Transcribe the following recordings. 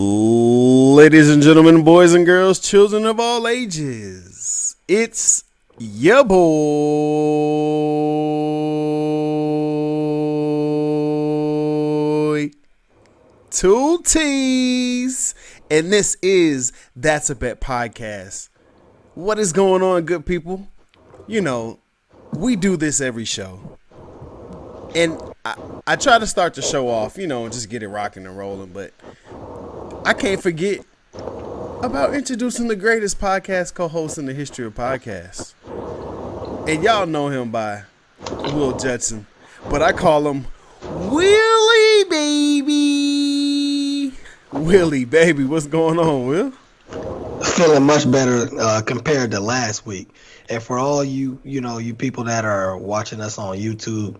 Ladies and gentlemen, boys and girls, children of all ages, it's your boy, Two T's, and this is That's a Bet Podcast. What is going on, good people? You know, we do this every show, and I try to start the show off, you know, and just get it rocking and rolling, but I can't forget about introducing the greatest podcast co-host in the history of podcasts. And y'all know him by Will Judson, but I call him Willie Baby. Willie Baby, what's going on, Will? Feeling much better compared to last week. And for all you people that are watching us on YouTube,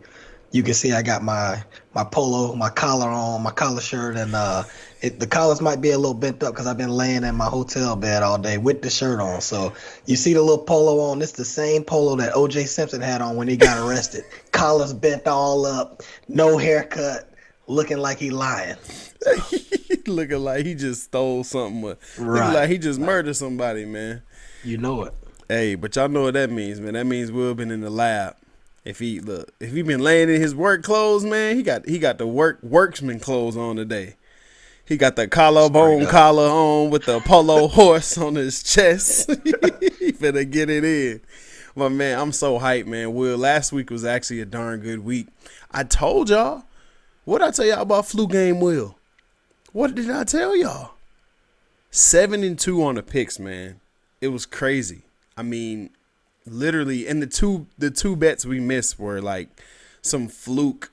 you can see I got my polo, my collar on, my collar shirt, and the collars might be a little bent up because I've been laying in my hotel bed all day with the shirt on. So you see the little polo on. It's the same polo that O.J. Simpson had on when he got arrested. Collars bent all up, no haircut, looking like he lying. Looking like he just stole something. Right. Looking like he just murdered somebody, man. You know it. Hey, but y'all know what that means, man. That means Will been in the lab. If he been laying in his work clothes, man, he got the worksman clothes on today. He got the collarbone collar on with the polo horse on his chest. He finna get it in. But man, I'm so hyped, man. Will, last week was actually a darn good week. I told y'all. What did I tell y'all about flu game, Will? What did I tell y'all? 7-2 on the picks, man. It was crazy. I mean, literally, and the two bets we missed were like some fluke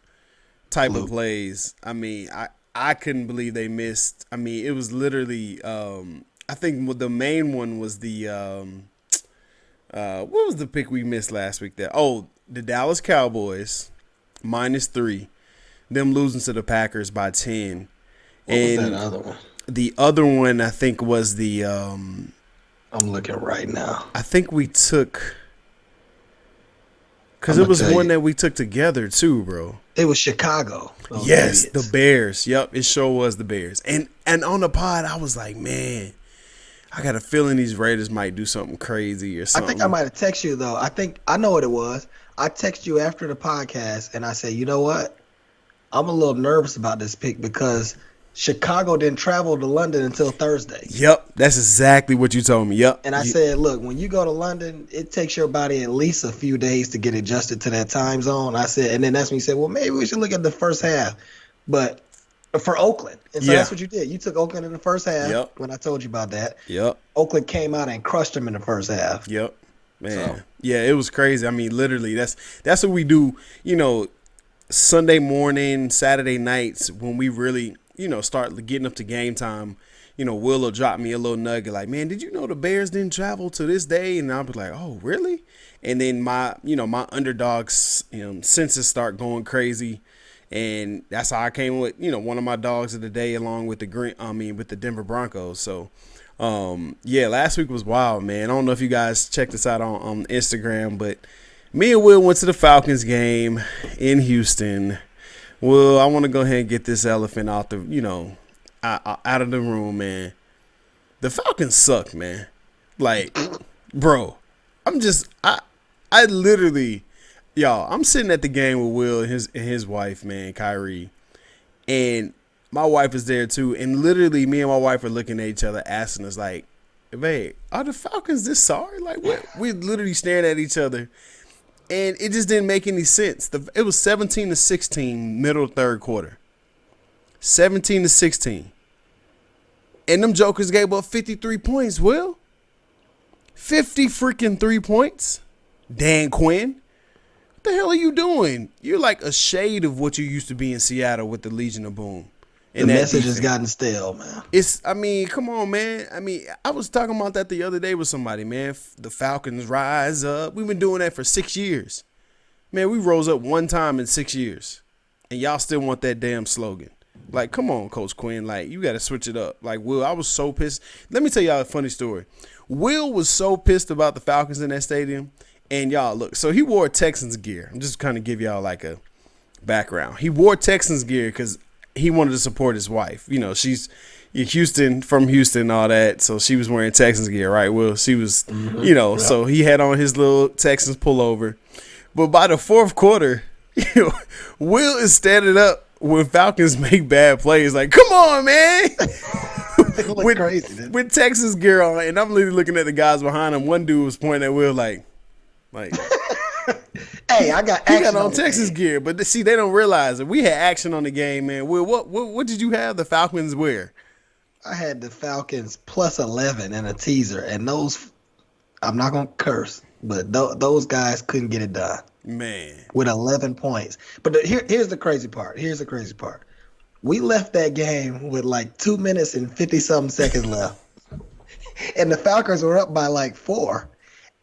type of plays. I mean, I couldn't believe they missed. I mean, it was literally I think the main one was the what was the pick we missed last week there? Oh, the Dallas Cowboys -3, them losing to the Packers by 10. What was that other one? The other one I think was the I'm looking right now. I think we took, because it was one that we took together too, bro. It was Chicago. Yes, idiots. The Bears. Yep, it sure was the Bears. And on the pod, I was like, man, I got a feeling these Raiders might do something crazy or something. I think I might have texted you, though. I know what it was. I texted you after the podcast, and I said, you know what? I'm a little nervous about this pick because Chicago didn't travel to London until Thursday. Yep, that's exactly what you told me. Yep. And I said, look, when you go to London, it takes your body at least a few days to get adjusted to that time zone. I said, and then that's when you said, well, maybe we should look at the first half, but for Oakland. And so that's what you did. You took Oakland in the first half when I told you about that. Yep. Oakland came out and crushed them in the first half. Yep. Man. So. Yeah, it was crazy. I mean, literally, that's what we do, you know, Sunday morning, Saturday nights when we really, you know, start getting up to game time. You know, Will will drop me a little nugget like, man, did you know the Bears didn't travel to this day? And I'll be like, oh, really? And then my underdogs senses start going crazy. And that's how I came with, you know, one of my dogs of the day along with with the Denver Broncos. So, last week was wild, man. I don't know if you guys checked us out on Instagram, but me and Will went to the Falcons game in Houston. Well, I want to go ahead and get this elephant out of the room, man. The Falcons suck, man. Like, bro, I'm sitting at the game with Will and his wife, man, Kyrie, and my wife is there too. And literally, me and my wife are looking at each other, asking us like, "Babe, are the Falcons this sorry?" Like, what? We're literally staring at each other. And it just didn't make any sense. It was 17-16 middle third quarter. 17-16. And them jokers gave up 53 points, Will. 50 freaking 3 points. Dan Quinn. What the hell are you doing? You're like a shade of what you used to be in Seattle with the Legion of Boom. The message has gotten stale, man. Come on, man. I mean, I was talking about that the other day with somebody, man. The Falcons rise up. We've been doing that for 6 years. Man, we rose up one time in 6 years. And y'all still want that damn slogan. Like, come on, Coach Quinn. Like, you got to switch it up. Like, Will, I was so pissed. Let me tell y'all a funny story. Will was so pissed about the Falcons in that stadium. And y'all, look, so he wore Texans gear. I'm just kind of give y'all like a background. He wore Texans gear because he wanted to support his wife. You know, she's, Houston, from Houston, all that. So she was wearing Texans gear, right? Will, she was, Yep. so he had on his little Texans pullover. But by the fourth quarter, Will is standing up when Falcons make bad plays. Like, come on, man. It looked crazy, didn't it? With Texas gear on, and I'm literally looking at the guys behind him. One dude was pointing at Will like, hey, I got he action got on Texas gear, but see, they don't realize it. We had action on the game, man. Will, what did you have the Falcons wear? I had the Falcons plus 11 and a teaser, and those, I'm not gonna curse, but those guys couldn't get it done. Man, with 11 points. But here's the crazy part. We left that game with like 2 minutes and 50-something seconds left. And the Falcons were up by like 4.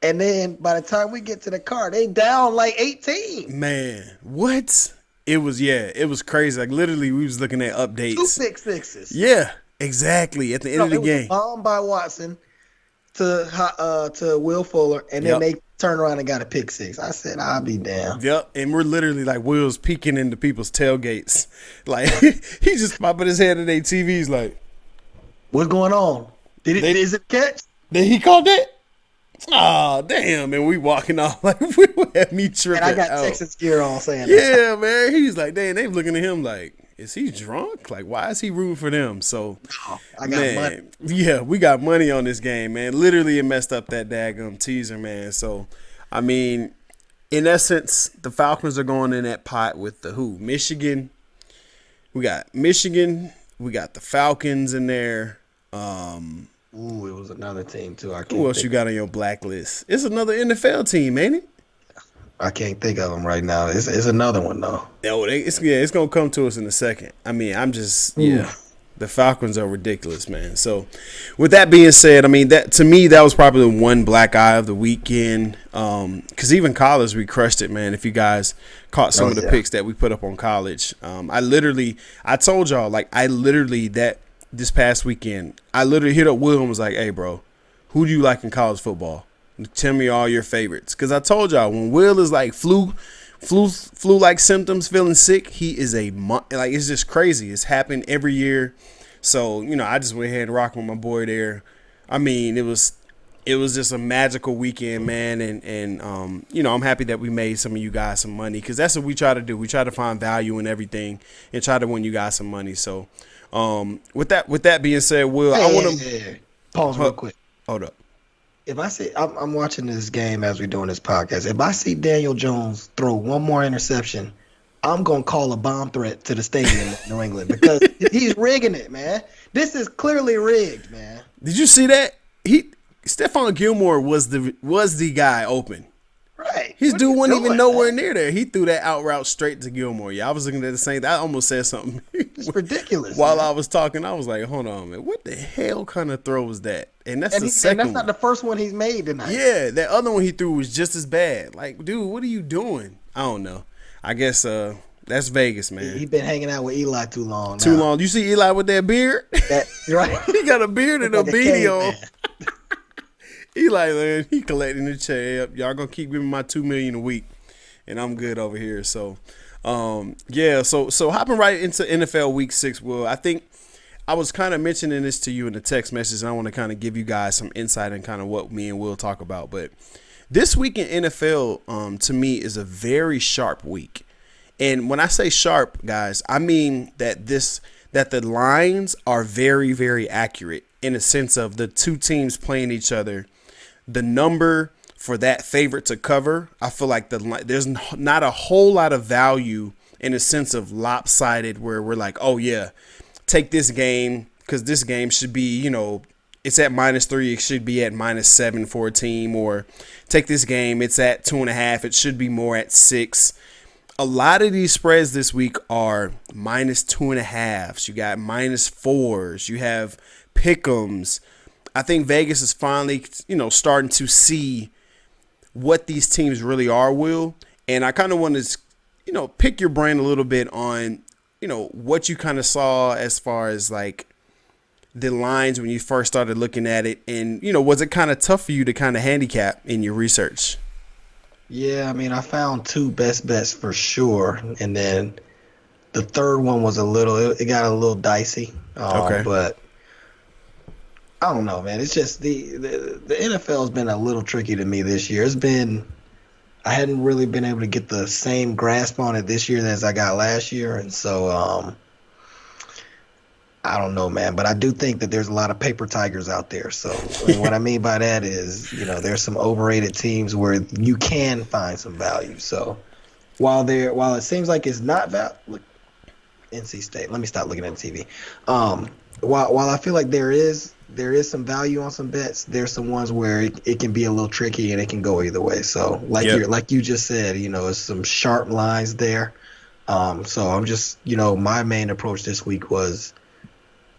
And then by the time we get to the car, they down like 18. Man, what? It was crazy. Like, literally, we was looking at updates. 2 6-6s. Yeah, exactly. At the end of the game. A bomb by Watson to Will Fuller, and then they turned around and got a pick 6. I said, I'll be damned. Yep, and we're literally like Will's peeking into people's tailgates. Like, he's just popping his head in their TVs like, what's going on? Is it a catch? Did he call that? Oh, damn. And we walking off like, we had me tripping And I got out. Texas gear on saying yeah, man. He's like, damn, they looking at him like, is he drunk? Like, why is he rooting for them? So, I got money. Yeah, we got money on this game, man. Literally, it messed up that daggum teaser, man. So, I mean, in essence, the Falcons are going in that pot with the who? Michigan. We got Michigan. We got the Falcons in there. Ooh, it was another team, too. Who else you got on your blacklist? It's another NFL team, ain't it? I can't think of them right now. It's another one, though. Oh, it's going to come to us in a second. I mean, the Falcons are ridiculous, man. So, with that being said, I mean, that to me, that was probably the one black eye of the weekend. Because even college, we crushed it, man. If you guys caught some of the picks that we put up on college. I told y'all, that this past weekend, I literally hit up Will and was like, hey, bro, who do you like in college football? Tell me all your favorites. Because I told y'all, when Will is like flu-like symptoms, feeling sick, he is it's just crazy. It's happened every year. So, I just went ahead and rocked with my boy there. I mean, it was just a magical weekend, man. And I'm happy that we made some of you guys some money because that's what we try to do. We try to find value in everything and try to win you guys some money. So, with that being said, Will, I want to pause real quick. Hold up. If I see, I'm watching this game as we're doing this podcast. If I see Daniel Jones throw one more interception, I'm going to call a bomb threat to the stadium in New England because he's rigging it, man. This is clearly rigged, man. Did you see that? Stephon Gilmore was the guy open. Right. His dude wasn't even nowhere near there. He threw that out route straight to Gilmore. Yeah, I was looking at the same thing. I almost said something. It's ridiculous. While I was talking, I was like, hold on, man. What the hell kind of throw was that? And that's the second one. And that's not the first one he's made tonight. Yeah, that other one he threw was just as bad. Like, dude, what are you doing? I don't know. I guess that's Vegas, man. He's been hanging out with Eli too long now. Too long. You see Eli with that beard? You're right. He got a beard and a beanie on. Eli, man, he collecting the check. Y'all gonna keep giving my $2 million a week, and I'm good over here. So, So hopping right into NFL Week 6, Will. I think I was kind of mentioning this to you in the text message, and I want to kind of give you guys some insight in kind of what me and Will talk about. But this week in NFL, to me, is a very sharp week. And when I say sharp, guys, I mean that the lines are very, very accurate in a sense of the two teams playing each other. The number for that favorite to cover, I feel like there's not a whole lot of value in a sense of lopsided where we're like, oh, yeah, take this game because this game should be, it's at -3. It should be at -7 for a team. Or take this game, it's at 2.5. It should be more at 6. A lot of these spreads this week are -2.5s. You got -4s. You have pick'ems. I think Vegas is finally, starting to see what these teams really are, Will. And I kind of want to, pick your brain a little bit on, what you kind of saw as far as like the lines when you first started looking at it. And, was it kind of tough for you to kind of handicap in your research? Yeah, I mean, I found 2 best bets for sure. And then the third one was it got a little dicey. Okay. But I don't know, man. It's just the NFL has been a little tricky to me this year. I hadn't really been able to get the same grasp on it this year as I got last year, and so I don't know, man. But I do think that there's a lot of paper tigers out there. So I mean, what I mean by that is, there's some overrated teams where you can find some value. So while it seems like it's not look, NC State. Let me stop looking at the TV. While I feel like there is some value on some bets, there's some ones where it can be a little tricky and it can go either way. So like you just said, it's some sharp lines there. So I'm just, my main approach this week was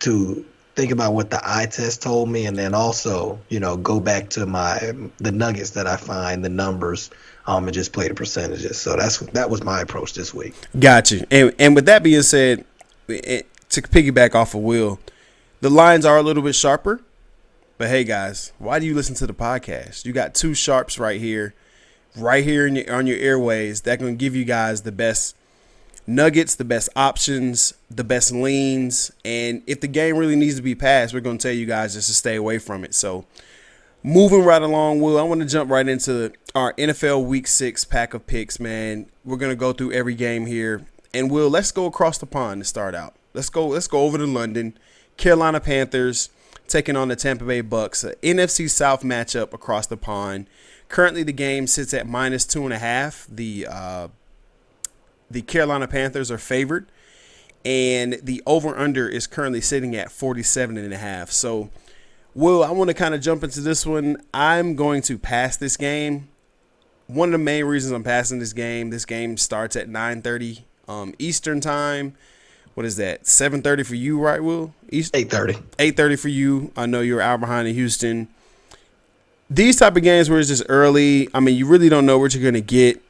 to think about what the eye test told me, and then also, go back to the nuggets that I find, the numbers, and just play the percentages. So that was my approach this week. Gotcha. And with that being said, to piggyback off of Will, the lines are a little bit sharper. But hey, guys, why do you listen to the podcast? You got two sharps right here on your airways that can give you guys the best nuggets, the best options, the best leans. And if the game really needs to be passed, we're going to tell you guys just to stay away from it. So moving right along, Will, I want to jump right into our NFL Week 6 pack of picks, man. We're going to go through every game here. And, Will, let's go across the pond to start out. Let's go over to London. Carolina Panthers taking on the Tampa Bay Bucks, an NFC South matchup across the pond. Currently, the game sits at -2.5. The Carolina Panthers are favored, and the over-under is currently sitting at 47.5. So, Will, I want to kind of jump into this one. I'm going to pass this game. One of the main reasons I'm passing this game starts at 9:30 Eastern time. What is that? 7:30 for you, right, Will? 8:30. 8:30 for you. I know you're out behind in Houston. These type of games where it's just early, I mean, you really don't know what you're going to get.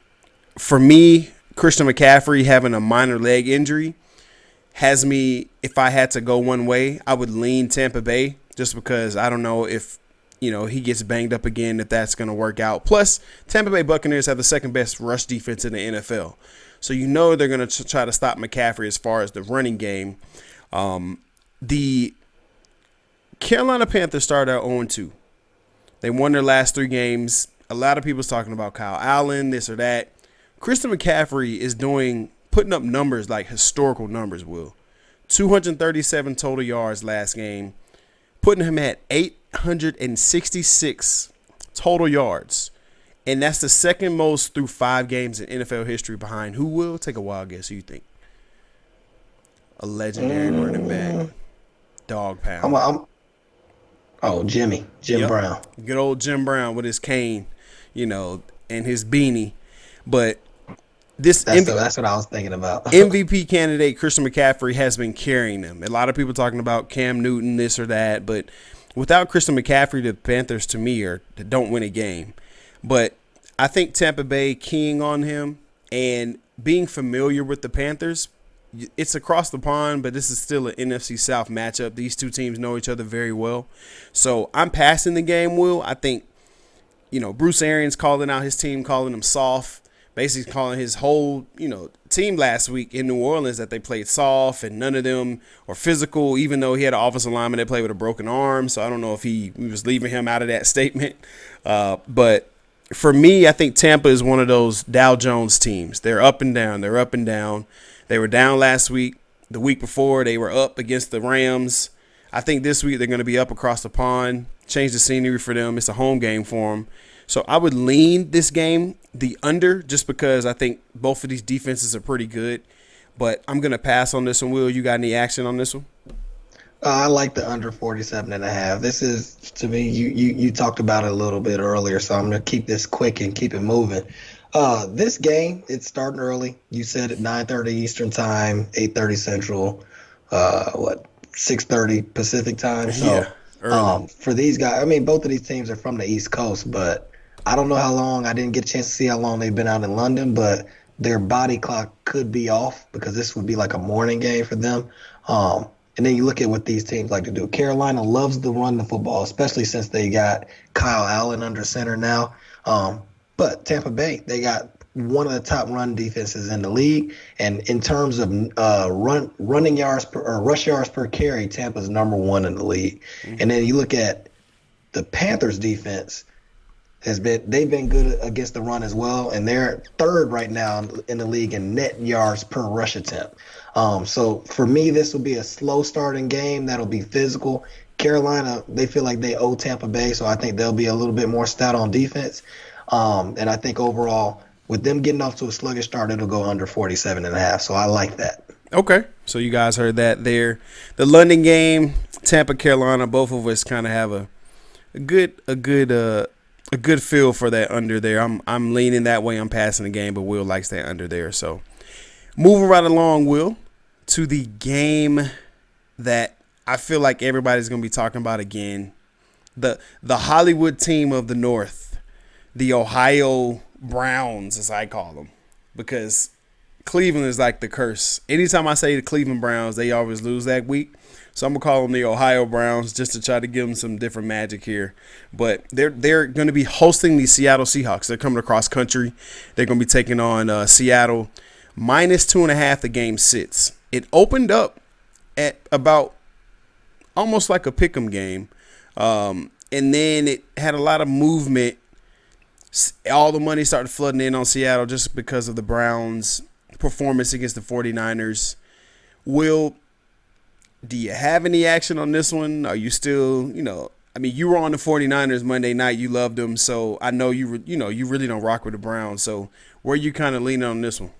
For me, Christian McCaffrey having a minor leg injury has me, if I had to go one way, I would lean Tampa Bay just because I don't know if, he gets banged up again, if that's going to work out. Plus, Tampa Bay Buccaneers have the second best rush defense in the NFL. So they're going to try to stop McCaffrey as far as the running game. The Carolina Panthers started out 0-2. They won their last 3 games. A lot of people's talking about Kyle Allen, this or that. Christian McCaffrey is putting up numbers like historical numbers, Will. 237 total yards last game, putting him at 866 total yards. And that's the second most through 5 games in NFL history behind who, Will? Take a wild guess. Who you think? A legendary running back. Dog pound. Jim Brown. Good old Jim Brown with his cane, and his beanie. But that's what I was thinking about. MVP candidate Christian McCaffrey has been carrying them. A lot of people talking about Cam Newton, this or that. But without Christian McCaffrey, the Panthers, to me, don't win a game. But I think Tampa Bay keying on him and being familiar with the Panthers, it's across the pond, but this is still an NFC South matchup. These two teams know each other very well. So I'm passing the game, Will. I think, Bruce Arians calling out his team, calling them soft, basically calling his whole, team last week in New Orleans that they played soft and none of them are physical, even though he had an offensive lineman that played with a broken arm. So I don't know if he was leaving him out of that statement. But for me, I think Tampa is one of those Dow Jones teams. They're up and down. They're up and down. They were down last week. The week before, they were up against the Rams. I think this week they're going to be up across the pond, change the scenery for them. It's a home game for them. So I would lean this game, the under, just because I think both of these defenses are pretty good. But I'm going to pass on this one, Will. You got any action on this one? I like the under 47.5. This is, to me, you talked about it a little bit earlier, so I'm going to keep this quick and keep it moving. This game, it's starting early. You said at 9:30 Eastern time, 8:30 Central, 6:30 Pacific time. So for these guys, I mean, both of these teams are from the East Coast, but I don't know how long. I didn't get a chance to see how long they've been out in London, but their body clock could be off because this would be like a morning game for them. And then you look at what these teams like to do. Carolina loves to run the football, especially since they got Kyle Allen under center now. But Tampa Bay, they got one of the top run defenses in the league. And in terms of running yards or rush yards per carry, Tampa's number one in the league. Mm-hmm. And then you look at the Panthers defense. They've been good against the run as well, and they're third right now in the league in net yards per rush attempt. So for me, this will be a slow starting game that'll be physical. Carolina, they feel like they owe Tampa Bay, so I think they'll be a little bit more stout on defense. And I think overall, with them getting off to a sluggish start, it'll go under 47.5. So I like that. Okay, so you guys heard that there. The London game, Tampa, Carolina, both of us kind of have a good feel for that under there. I'm leaning that way. I'm passing the game, but Will likes that under there. So moving right along, Will, to the game that I feel like everybody's going to be talking about again. The Hollywood team of the North, the Ohio Browns, as I call them, because Cleveland is like the curse. Anytime I say the Cleveland Browns, they always lose that week. So I'm going to call them the Ohio Browns just to try to give them some different magic here. But they're going to be hosting the Seattle Seahawks. They're coming across country. They're going to be taking on Seattle. -2.5 the game sits. It opened up at about almost like a pick'em game. And then it had a lot of movement. All the money started flooding in on Seattle just because of the Browns' performance against the 49ers. Will, do you have any action on this one? Are you still, you were on the 49ers Monday night. You loved them. So I know you really don't rock with the Browns. So where are you kind of leaning on this one?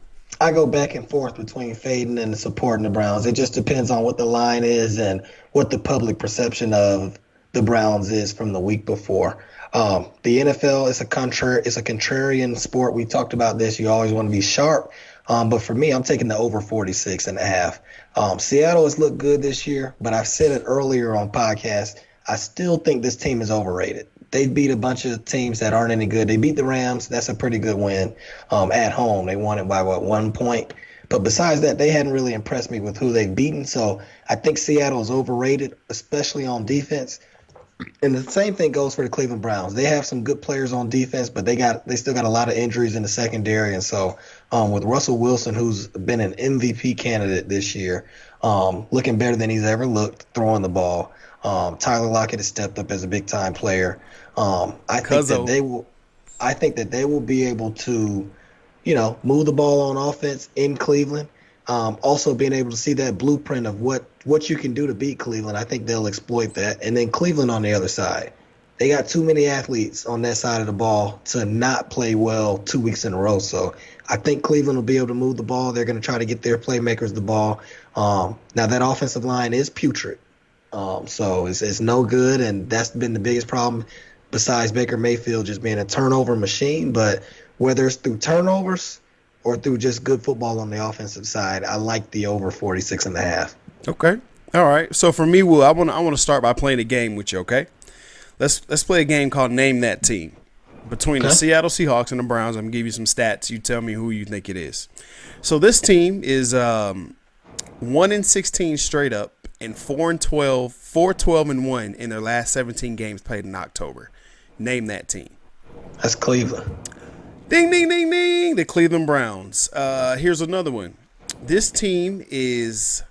I go back and forth between fading and supporting the Browns. It just depends on what the line is and what the public perception of the Browns is from the week before. The NFL is a contrarian sport. We talked about this. You always want to be sharp. But for me, I'm taking the over 46.5. Seattle has looked good this year, but I've said it earlier on podcasts. I still think this team is overrated. They beat a bunch of teams that aren't any good. They beat the Rams. That's a pretty good win at home. They won it by, 1 point? But besides that, they hadn't really impressed me with who they've beaten. So I think Seattle is overrated, especially on defense. And the same thing goes for the Cleveland Browns. They have some good players on defense, but they still got a lot of injuries in the secondary. And so with Russell Wilson, who's been an MVP candidate this year, looking better than he's ever looked, throwing the ball. Tyler Lockett has stepped up as a big time player. I think that they will be able to, move the ball on offense in Cleveland. Also being able to see that blueprint of what you can do to beat Cleveland, I think they'll exploit that. And then Cleveland on the other side, they got too many athletes on that side of the ball to not play well 2 weeks in a row. So I think Cleveland will be able to move the ball. They're going to try to get their playmakers the ball. Now that offensive line is putrid. So it's no good, and that's been the biggest problem besides Baker Mayfield just being a turnover machine. But whether it's through turnovers or through just good football on the offensive side, I like the over 46.5. Okay. All right. So for me, Will, I want to start by playing a game with you, okay? Let's play a game called Name That Team. Between the Seattle Seahawks and the Browns, I'm going to give you some stats. You tell me who you think it is. So this team is 1-16 straight up and 4-12-1 in their last 17 games played in October. Name that team. That's Cleveland. Ding, ding, ding, ding. The Cleveland Browns. Here's another one. This team is,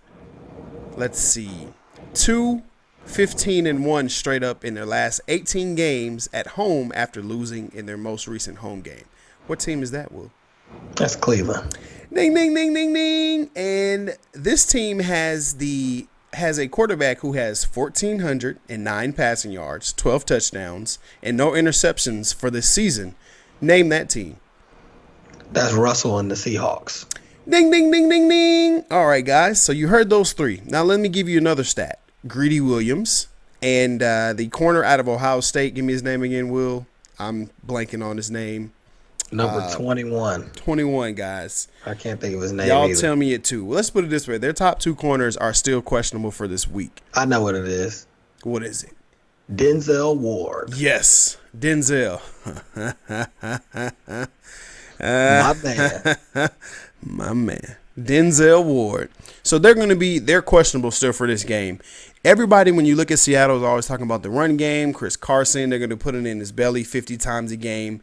2-15-1 straight up in their last 18 games at home after losing in their most recent home game. What team is that, Will? That's Cleveland. Ding, ding, ding, ding, ding. And this team has a quarterback who has 1,409 passing yards, 12 touchdowns, and no interceptions for this season. Name that team. That's Russell and the Seahawks. Ding, ding, ding, ding, ding. All right, guys. So you heard those three. Now let me give you another stat. Greedy Williams and the corner out of Ohio State. Give me his name again, Will. I'm blanking on his name. Number 21. 21, guys. I can't think of his name Y'all either. tell me it too. Well, let's put it this way. Their top two corners are still questionable for this week. I know what it is. What is it? Denzel Ward. Yes, Denzel. My man. My man. Denzel Ward. So they're questionable still for this game. Everybody, when you look at Seattle, is always talking about the run game. Chris Carson, they're going to put it in his belly 50 times a game.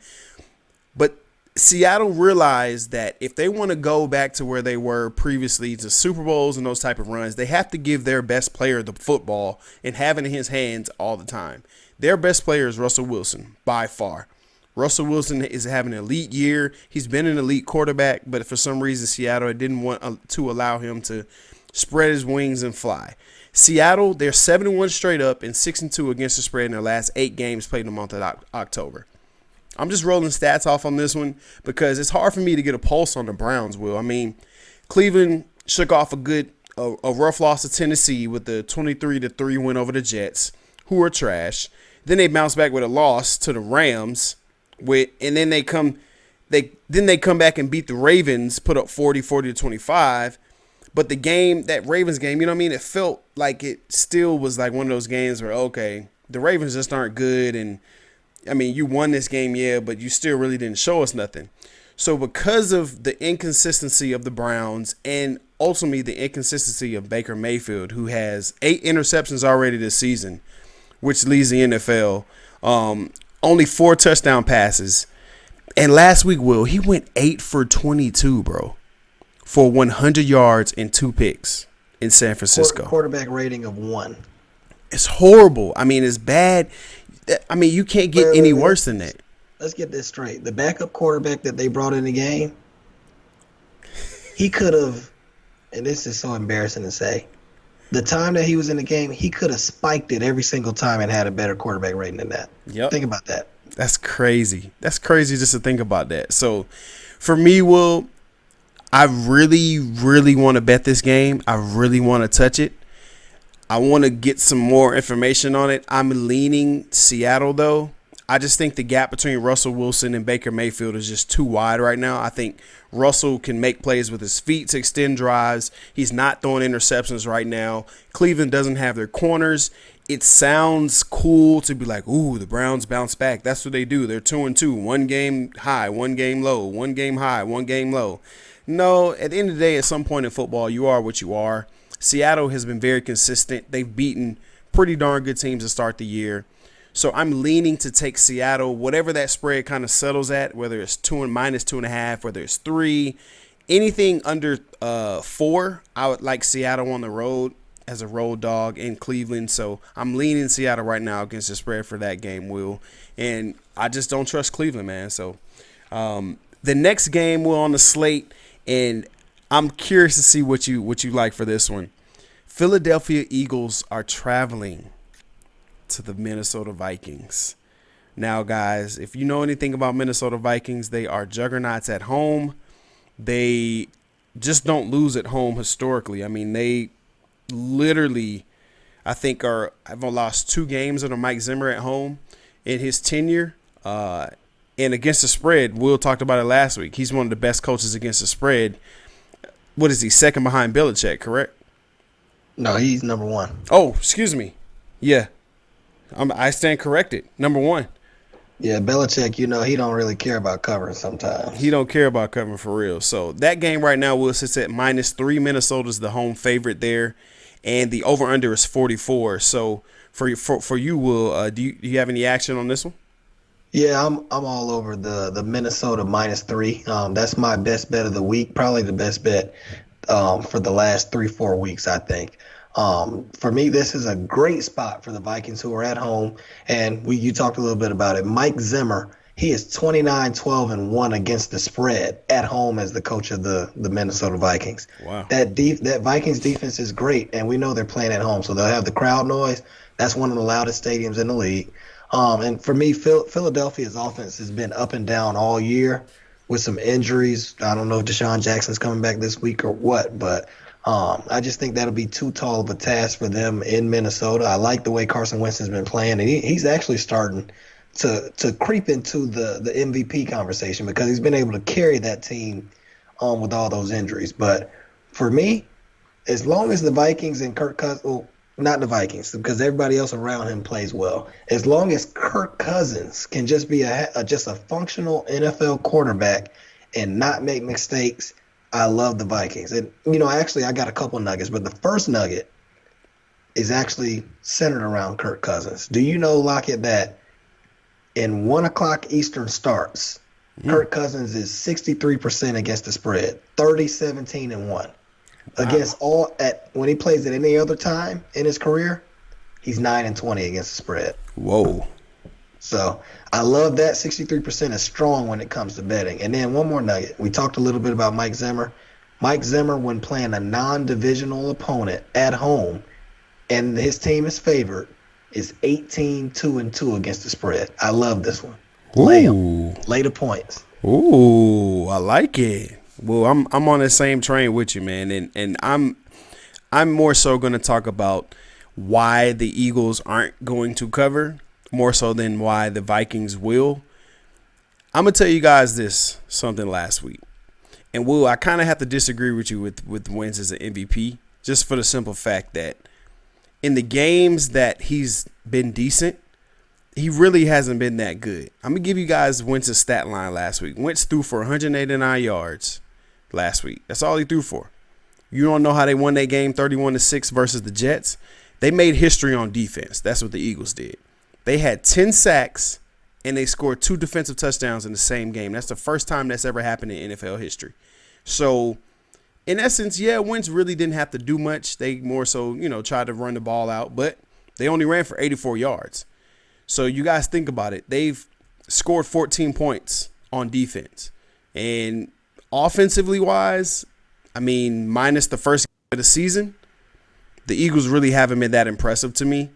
But Seattle realized that if they want to go back to where they were previously to Super Bowls and those type of runs, they have to give their best player the football and have it in his hands all the time. Their best player is Russell Wilson by far. Russell Wilson is having an elite year. He's been an elite quarterback, but for some reason Seattle didn't want to allow him to spread his wings and fly. Seattle, they're 7-1 straight up and 6-2 against the spread in their last 8 games played in the month of October. I'm just rolling stats off on this one because it's hard for me to get a pulse on the Browns, Will. I mean, Cleveland shook off a rough loss to Tennessee with the 23-3 win over the Jets, who are trash. Then they bounce back with a loss to the Rams, and then they come back and beat the Ravens, put up 40-25. But that Ravens game, you know what I mean? It felt like it still was like one of those games where, okay, the Ravens just aren't good, and I mean, you won this game, yeah, but you still really didn't show us nothing. So because of the inconsistency of the Browns and ultimately the inconsistency of Baker Mayfield, who has 8 interceptions already this season, which leads the NFL, only 4 touchdown passes. And last week, Will, he went 8 for 22, bro, for 100 yards and 2 picks in San Francisco. Quarterback rating of 1. It's horrible. I mean, it's bad. I mean, you can't get any worse than that. Let's get this straight. The backup quarterback that they brought in the game, he could have, and this is so embarrassing to say, the time that he was in the game, he could have spiked it every single time and had a better quarterback rating than that. Yep. Think about that. That's crazy. That's crazy just to think about that. So, for me, Will, I really, really want to bet this game. I really want to touch it. I want to get some more information on it. I'm leaning Seattle, though. I just think the gap between Russell Wilson and Baker Mayfield is just too wide right now. I think Russell can make plays with his feet to extend drives. He's not throwing interceptions right now. Cleveland doesn't have their corners. It sounds cool to be like, ooh, the Browns bounce back. That's what they do. They're 2-2. 1 game high, 1 game low. 1 game high, 1 game low. No, at the end of the day, at some point in football, you are what you are. Seattle has been very consistent. They've beaten pretty darn good teams to start the year. So I'm leaning to take Seattle, whatever that spread kind of settles at, whether it's -2.5, whether it's 3, anything under 4, I would like Seattle on the road as a road dog in Cleveland. So I'm leaning Seattle right now against the spread for that game, Will. And I just don't trust Cleveland, man. So the next game, Will, on the slate, and I'm curious to see what you like for this one. Philadelphia Eagles are traveling to the Minnesota Vikings. Now, guys, if you know anything about Minnesota Vikings, they are juggernauts at home. They just don't lose at home historically. I mean, they literally, I think, have lost 2 games under Mike Zimmer at home in his tenure. And against the spread, Will talked about it last week. He's one of the best coaches against the spread. What is he, second behind Belichick, correct? No, he's number 1. Oh, excuse me. Yeah. I stand corrected. Number 1. Yeah, Belichick, he don't really care about covering sometimes. He don't care about covering for real. So that game right now, Will, sits at -3. Minnesota's the home favorite there. And the over-under is 44. So for you, Will, do you have any action on this one? Yeah, I'm all over the Minnesota -3. That's my best bet of the week, probably the best bet for the last 3-4 weeks, I think. For me, this is a great spot for the Vikings, who are at home, and you talked a little bit about it. Mike Zimmer, he is 29-12-1 against the spread at home as the coach of the Minnesota Vikings. Wow. That Vikings defense is great, and we know they're playing at home, so they'll have the crowd noise. That's one of the loudest stadiums in the league. And for me, Philadelphia's offense has been up and down all year with some injuries. I don't know if Deshaun Jackson's coming back this week or what, but I just think that'll be too tall of a task for them in Minnesota. I like the way Carson Wentz has been playing, and he's actually starting to creep into the MVP conversation because he's been able to carry that team with all those injuries. But for me, as long as the Vikings and Kirk Cousins, well, not the Vikings, because everybody else around him plays well. As long as Kirk Cousins can just be just a functional NFL quarterback and not make mistakes, I love the Vikings. And, actually, I got a couple nuggets, but the first nugget is actually centered around Kirk Cousins. Do you know, Lockett, that in 1 o'clock Eastern starts, Kirk Cousins is 63% against the spread, 30-17-1. Wow. Against when he plays at any other time in his career, he's 9-20 against the spread. Whoa. So I love that 63% is strong when it comes to betting. And then one more nugget. We talked a little bit about Mike Zimmer. Mike Zimmer, when playing a non-divisional opponent at home and his team is favored, is 18-2-2 against the spread. I love this one. Lay them. Ooh. Lay the points. Ooh, I like it. Well, I'm on the same train with you, man, and I'm more so going to talk about why the Eagles aren't going to cover more so than why the Vikings will. I'm gonna tell you guys something last week, and Will, I kind of have to disagree with you with Wentz as an MVP, just for the simple fact that in the games that he's been decent, he really hasn't been that good. I'm gonna give you guys Wentz's stat line last week. Wentz threw for 189 yards last week. That's all he threw for. You don't know how they won that game 31-6 versus the Jets. They made history on defense. That's what the Eagles did. They had 10 sacks, and they scored 2 defensive touchdowns in the same game. That's the first time that's ever happened in NFL history. So, in essence, yeah, Wentz really didn't have to do much. They more so, tried to run the ball out, but they only ran for 84 yards. So, you guys think about it. They've scored 14 points on defense. And offensively wise, minus the first game of the season, the Eagles really haven't been that impressive to me.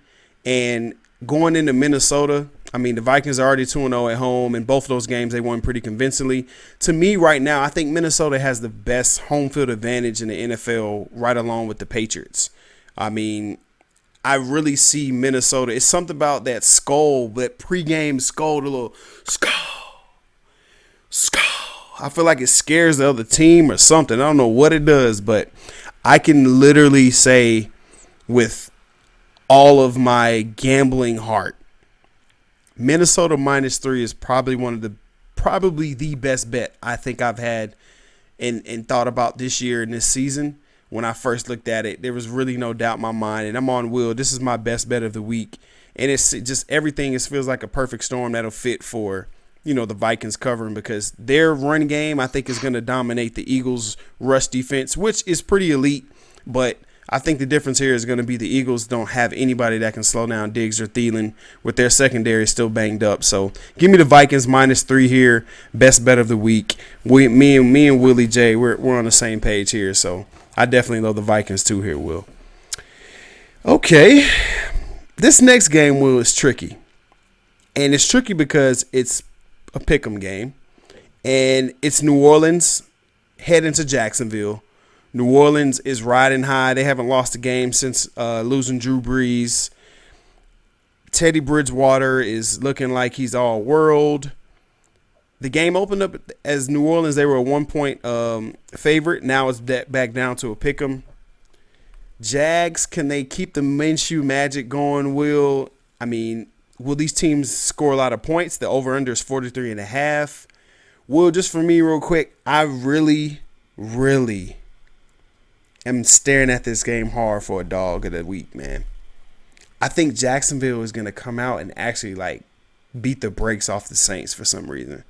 And going into Minnesota, the Vikings are already 2-0 at home. In both of those games, they won pretty convincingly. To me right now, I think Minnesota has the best home field advantage in the NFL right along with the Patriots. I really see Minnesota. It's something about that skull, that pregame skull, the little skull. I feel like it scares the other team or something. I don't know what it does, but I can literally say with all of my gambling heart, Minnesota -3 is probably the best bet I think I've had and thought about this year and this season. When I first looked at it, there was really no doubt in my mind, and I'm on Will. This is my best bet of the week, and it's just everything. It feels like a perfect storm that'll fit for the Vikings covering, because their run game I think is going to dominate the Eagles' rush defense, which is pretty elite, but I think the difference here is going to be the Eagles don't have anybody that can slow down Diggs or Thielen, with their secondary still banged up. So give me the Vikings -3 here. Best bet of the week. Me and Willie J, we're on the same page here. So I definitely love the Vikings too here, Will. Okay. This next game, Will, is tricky. And it's tricky because it's a pick'em game. And it's New Orleans heading to Jacksonville. New Orleans is riding high. They haven't lost a game since losing Drew Brees. Teddy Bridgewater is looking like he's all world. The game opened up as New Orleans. They were a 1-point favorite. Now it's back down to a pick'em. Jags, can they keep the Minshew magic going, Will? Will these teams score a lot of points? The over-under is 43.5. Will, just for me real quick, I really am staring at this game hard for a dog of the week, man. I think Jacksonville is going to come out and actually beat the brakes off the Saints for some reason.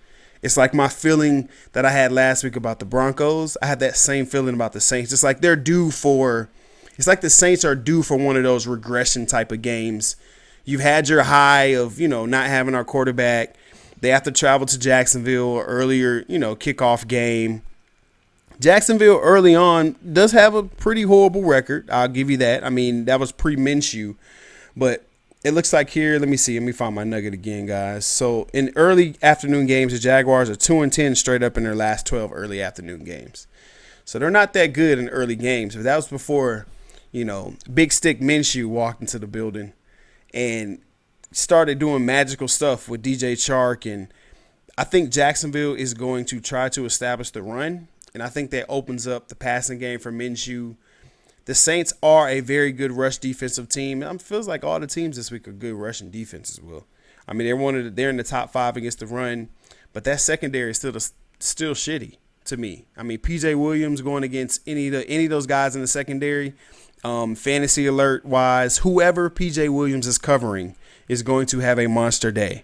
It's like my feeling that I had last week about the Broncos. I had that same feeling about the Saints. It's like it's like the Saints are due for one of those regression type of games. You've had your high of, not having our quarterback. They have to travel to Jacksonville earlier, kickoff game. Jacksonville early on does have a pretty horrible record. I'll give you that. That was pre-Minshew. But it looks like here, let me find my nugget again, guys. So in early afternoon games, the Jaguars are 2-10 straight up in their last 12 early afternoon games. So they're not that good in early games. But that was before, Big Stick Minshew walked into the building and started doing magical stuff with DJ Chark. And I think Jacksonville is going to try to establish the run. And I think that opens up the passing game for Minshew. The Saints are a very good rush defensive team. It feels like all the teams this week are good rushing defenses, Will. They're in the top 5 against the run, but that secondary is still shitty to me. PJ Williams going against any of those guys in the secondary, fantasy alert wise, whoever PJ Williams is covering is going to have a monster day.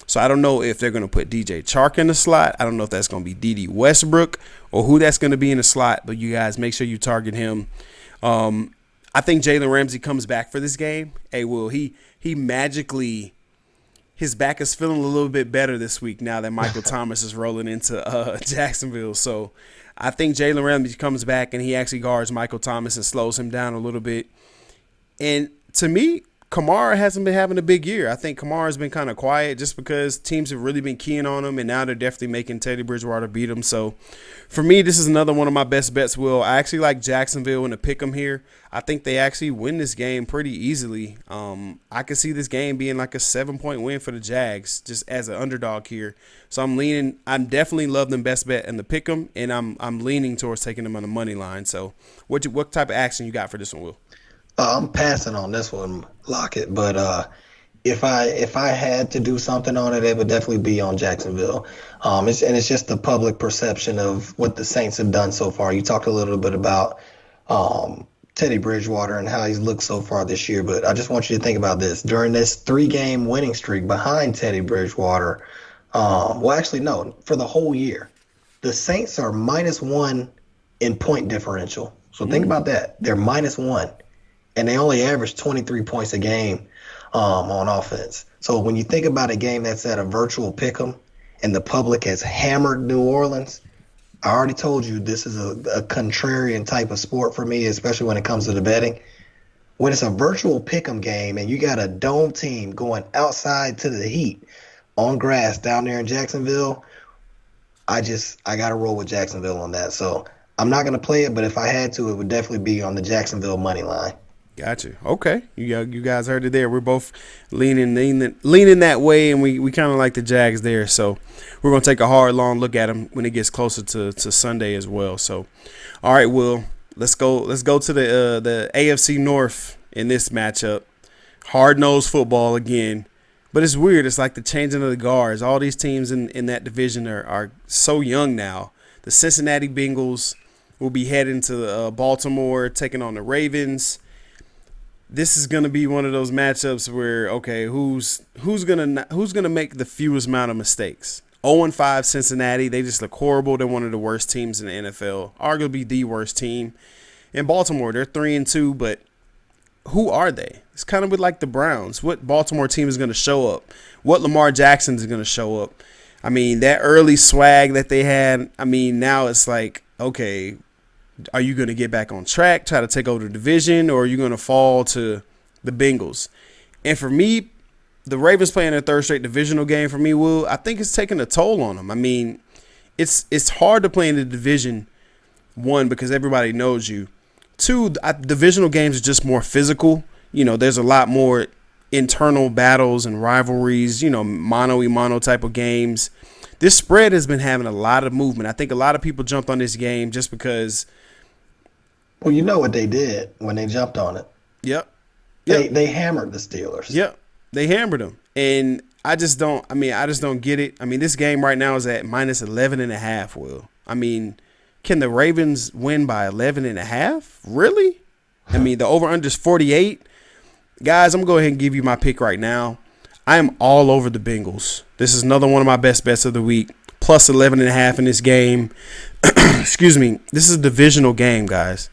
So I don't know if they're going to put DJ Chark in the slot. I don't know if that's going to be D.D. Westbrook or who that's going to be in the slot. But you guys make sure you target him. I think Jalen Ramsey comes back for this game. Hey, Will, he magically – his back is feeling a little bit better this week now that Michael Thomas is rolling into Jacksonville. So I think Jalen Ramsey comes back and he actually guards Michael Thomas and slows him down a little bit. And to me, Kamara hasn't been having a big year. I think Kamara's been kind of quiet just because teams have really been keying on him, and now they're definitely making Teddy Bridgewater beat him. So for me, this is another one of my best bets, Will. I actually like Jacksonville in the pick 'em here. I think they actually win this game pretty easily. I could see this game being like a 7-point win for the Jags just as an underdog here. So I'm definitely love them best bet in the pick 'em, and I'm leaning towards taking them on the money line. So what type of action you got for this one, Will? I'm passing on this one, Lockett. But if I had to do something on it, it would definitely be on Jacksonville. It's just the public perception of what the Saints have done so far. You talked a little bit about Teddy Bridgewater and how he's looked so far this year, but I just want you to think about this. During this 3-game winning streak behind Teddy Bridgewater, for the whole year, the Saints are -1 in point differential. So think about that. They're -1. And they only average 23 points a game on offense. So when you think about a game that's at a virtual pick'em and the public has hammered New Orleans, I already told you this is a contrarian type of sport for me, especially when it comes to the betting. When it's a virtual pick'em game and you got a dome team going outside to the heat on grass down there in Jacksonville, I got to roll with Jacksonville on that. So I'm not going to play it, but if I had to, it would definitely be on the Jacksonville money line. Gotcha. Okay. You guys heard it there. We're both leaning that way, and we kind of like the Jags there. So we're going to take a hard, long look at them when it gets closer to Sunday as well. So, all right, Will, let's go to the AFC North in this matchup. Hard-nosed football again. But it's weird. It's like the changing of the guards. All these teams in that division are so young now. The Cincinnati Bengals will be heading to Baltimore, taking on the Ravens. This is going to be one of those matchups where, okay, who's gonna make the fewest amount of mistakes? 0-5 Cincinnati, they just look horrible. They're one of the worst teams in the NFL, arguably the worst team. In Baltimore, they're 3-2, but who are they? It's kind of like the Browns. What Baltimore team is going to show up? What Lamar Jackson is going to show up? I mean, that early swag that they had, I mean, now it's like, okay, are you going to get back on track, try to take over the division, or are you going to fall to the Bengals? And for me, the Ravens playing their third straight divisional game for me, Will, I think it's taking a toll on them. I mean, it's hard to play in the division, one, because everybody knows you. Two, divisional games are just more physical. You know, there's a lot more internal battles and rivalries, you know, mano-a-mano type of games. This spread has been having a lot of movement. I think a lot of people jumped on this game just because. Well, you know what they did when they jumped on it. Yep. They hammered the Steelers. Yep. They hammered them. And I just don't get it. I mean, this game right now is at -11.5, Will. I mean, can the Ravens win by 11.5? Really? I mean, the over-under is 48. Guys, I'm going to go ahead and give you my pick right now. I am all over the Bengals. This is another one of my best bets of the week. Plus 11.5 in this game. Excuse me. This is a divisional game, guys.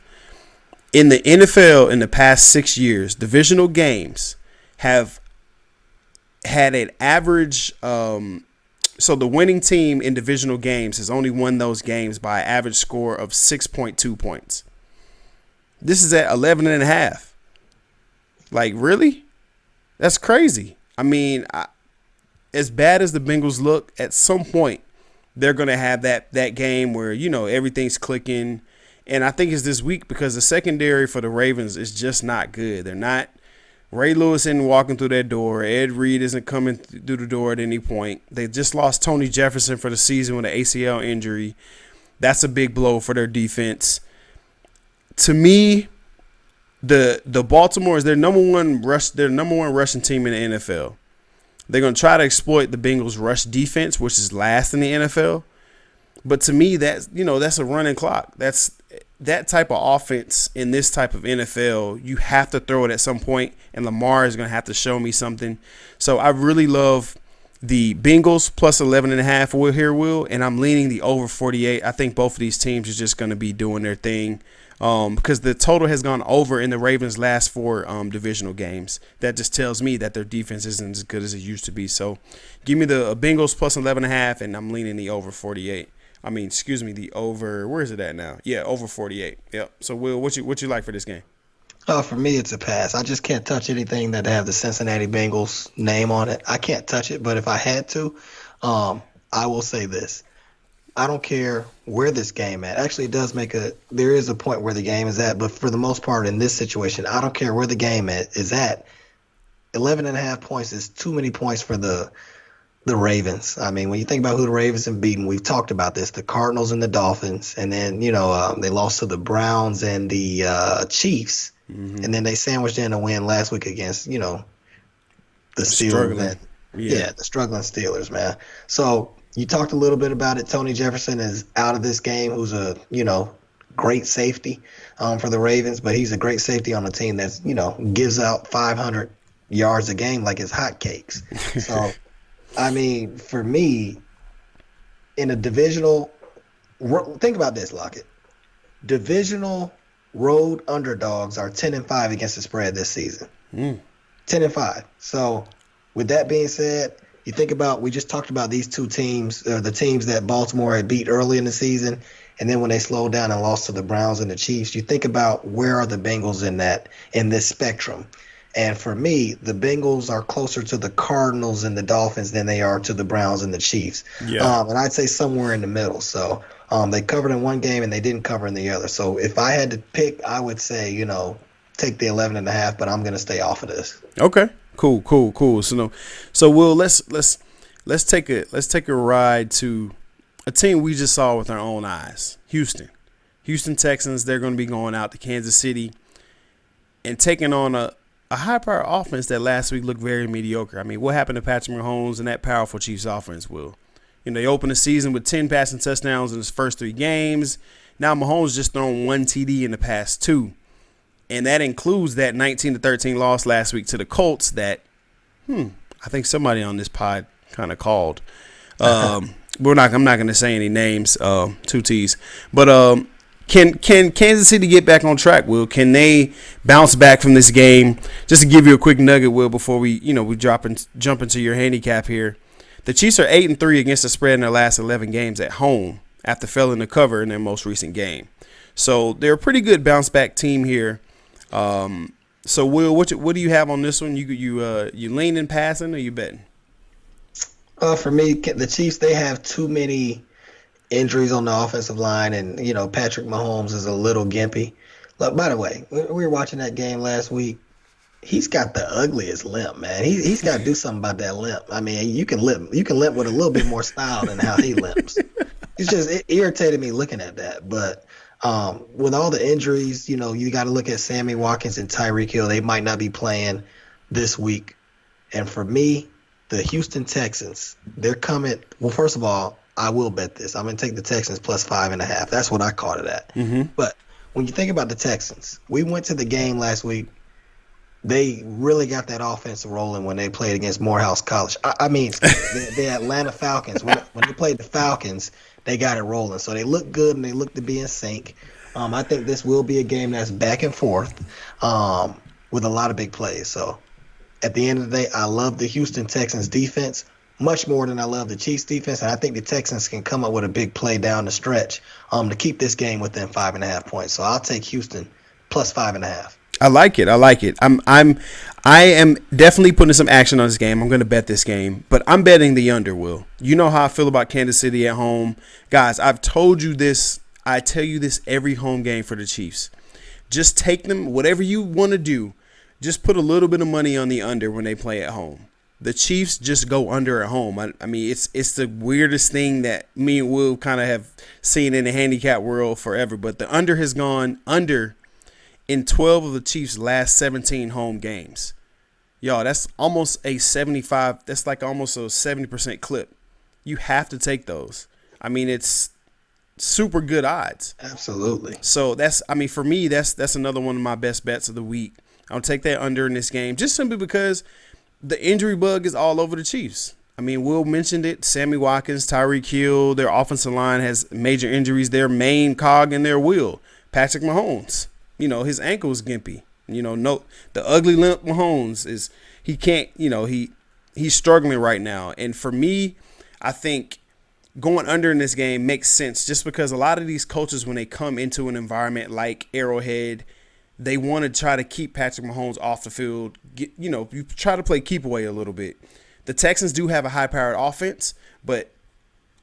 In the NFL, in the past 6 years, divisional games have had an average. So the winning team in divisional games has only won those games by an average score of 6.2 points. This is at 11.5. Like, really? That's crazy. I mean, as bad as the Bengals look, at some point they're going to have that game where, you know, everything's clicking. And I think it's this week because the secondary for the Ravens is just not good. They're not. Ray Lewis isn't walking through that door. Ed Reed isn't coming through the door at any point. They just lost Tony Jefferson for the season with an ACL injury. That's a big blow for their defense. To me, the Baltimore is their number one rushing team in the NFL. They're going to try to exploit the Bengals' rush defense, which is last in the NFL. But to me, that's a running clock. That's that type of offense in this type of NFL. You have to throw it at some point, and Lamar is going to have to show me something. So I really love the Bengals plus 11.5 will, and I'm leaning the over 48. I think both of these teams are just going to be doing their thing because the total has gone over in the Ravens' last 4 divisional games. That just tells me that their defense isn't as good as it used to be. So give me the Bengals plus 11.5, and I'm leaning the over 48. The over. Where is it at now? Yeah, over 48. Yep. So Will, what you like for this game? For me, it's a pass. I just can't touch anything that have the Cincinnati Bengals name on it. I can't touch it, but if I had to, I will say this. I don't care where this game at. Actually, it does there is a point where the game is at, but for the most part in this situation, I don't care where the game is at. 11.5 points is too many points for the Ravens. I mean, when you think about who the Ravens have beaten, we've talked about this, the Cardinals and the Dolphins, and then, they lost to the Browns and the Chiefs. Mm-hmm. And then they sandwiched in a win last week against, the Steelers. The struggling Steelers, man. So you talked a little bit about it. Tony Jefferson is out of this game, who's a, great safety for the Ravens, but he's a great safety on a team that's, gives out 500 yards a game like it's hotcakes. So, I mean, for me, in a divisional – think about this, Lockett. Divisional – road underdogs are 10-5 against the spread this season. 10-5. So, with that being said, you think about, we just talked about these two teams, the teams that Baltimore had beat early in the season, and then when they slowed down and lost to the Browns and the Chiefs, you think about where are the Bengals in this spectrum. And for me, the Bengals are closer to the Cardinals and the Dolphins than they are to the Browns and the Chiefs. Yeah. And I'd say somewhere in the middle. So they covered in one game and they didn't cover in the other. So if I had to pick, I would say, take the 11.5, but I'm going to stay off of this. Okay. Cool. So Will, let's take a ride to a team we just saw with our own eyes. Houston Texans. They're going to be going out to Kansas City and taking on a high-power offense that last week looked very mediocre. I mean, what happened to Patrick Mahomes and that powerful Chiefs offense, Will? They opened the season with 10 passing touchdowns in his first 3 games. Now Mahomes just thrown 1 TD in the past 2. And that includes that 19-13 loss last week to the Colts that, I think somebody on this pod kind of called. I'm not going to say any names, 2 T's. But Can Kansas City get back on track, Will? Can they bounce back from this game? Just to give you a quick nugget, Will, before we jump into your handicap here. The Chiefs are 8-3 against the spread in their last 11 games at home after failing to cover in their most recent game. So they're a pretty good bounce back team here. So Will, what do you have on this one? You leaning passing or you betting? For me, the Chiefs, they have too many injuries on the offensive line, and Patrick Mahomes is a little gimpy. Look, by the way, we were watching that game last week. He's got the ugliest limp, man. He's got to do something about that limp. I mean, you can limp with a little bit more style than how he limps. It irritated me looking at that. But with all the injuries, you got to look at Sammy Watkins and Tyreek Hill. They might not be playing this week. And for me, the Houston Texans, they're coming. Well, first of all, I will bet this. I'm going to take the Texans plus 5.5. That's what I caught it at. Mm-hmm. But when you think about the Texans, we went to the game last week. They really got that offense rolling when they played against Morehouse College. The Atlanta Falcons. When they played the Falcons, they got it rolling. So they look good and they look to be in sync. I think this will be a game that's back and forth with a lot of big plays. So at the end of the day, I love the Houston Texans defense much more than I love the Chiefs defense. And I think the Texans can come up with a big play down the stretch to keep this game within 5.5 points. So I'll take Houston plus 5.5. I like it. I am definitely putting some action on this game. I'm going to bet this game, but I'm betting the under, Will. You know how I feel about Kansas City at home. Guys, I've told you this. I tell you this every home game for the Chiefs. Just take them, whatever you want to do. Just put a little bit of money on the under when they play at home. The Chiefs just go under at home. I mean, it's the weirdest thing that me and Will kind of have seen in the handicap world forever. But the under has gone under in 12 of the Chiefs' last 17 home games. Y'all, that's almost a 75. That's like almost a 70% clip. You have to take those. I mean, it's super good odds. Absolutely. So for me, that's another one of my best bets of the week. I'll take that under in this game just simply because the injury bug is all over the Chiefs. I mean, Will mentioned it. Sammy Watkins, Tyreek Hill, their offensive line has major injuries. Their main cog in their wheel, Patrick Mahomes. His ankle is gimpy. No, the ugly limp Mahomes is he can't. He's struggling right now. And for me, I think going under in this game makes sense just because a lot of these coaches, when they come into an environment like Arrowhead, they want to try to keep Patrick Mahomes off the field. You try to play keep away a little bit. The Texans do have a high-powered offense, but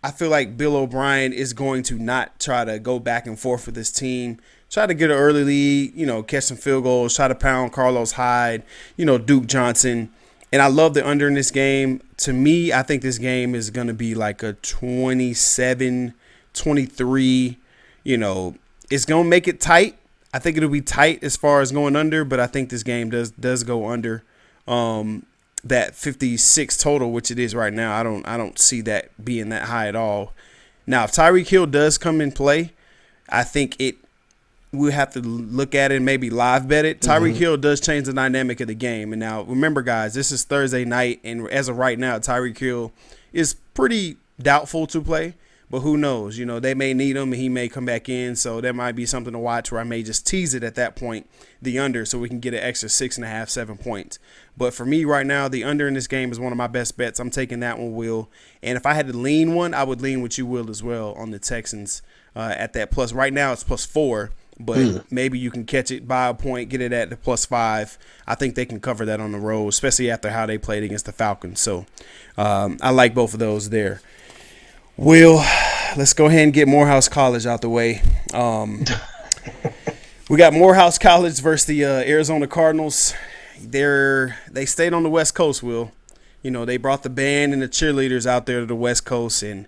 I feel like Bill O'Brien is going to not try to go back and forth with this team, try to get an early lead, catch some field goals, try to pound Carlos Hyde, Duke Johnson. And I love the under in this game. To me, I think this game is going to be like a 27-23. It's going to make it tight. I think it'll be tight as far as going under, but I think this game does go under. That 56 total, which it is right now, I don't see that being that high at all. Now, if Tyreek Hill does come in play, I think we'll have to look at it and maybe live bet it. Tyreek Hill does change the dynamic of the game. And now, remember, guys, this is Thursday night, and as of right now, Tyreek Hill is pretty doubtful to play. But who knows? They may need him, and he may come back in. So that might be something to watch where I may just tease it at that point, the under, so we can get an extra 6.5, 7 points. But for me right now, the under in this game is one of my best bets. I'm taking that one, Will. And if I had to lean one, I would lean with you, Will, as well on the Texans at that plus. Right now it's +4, but maybe you can catch it by a point, get it at the +5. I think they can cover that on the road, especially after how they played against the Falcons. So I like both of those there. Will, let's go ahead and get Morehouse College out the way. We got Morehouse College versus the Arizona Cardinals. They stayed on the West Coast, Will. They brought the band and the cheerleaders out there to the West Coast, and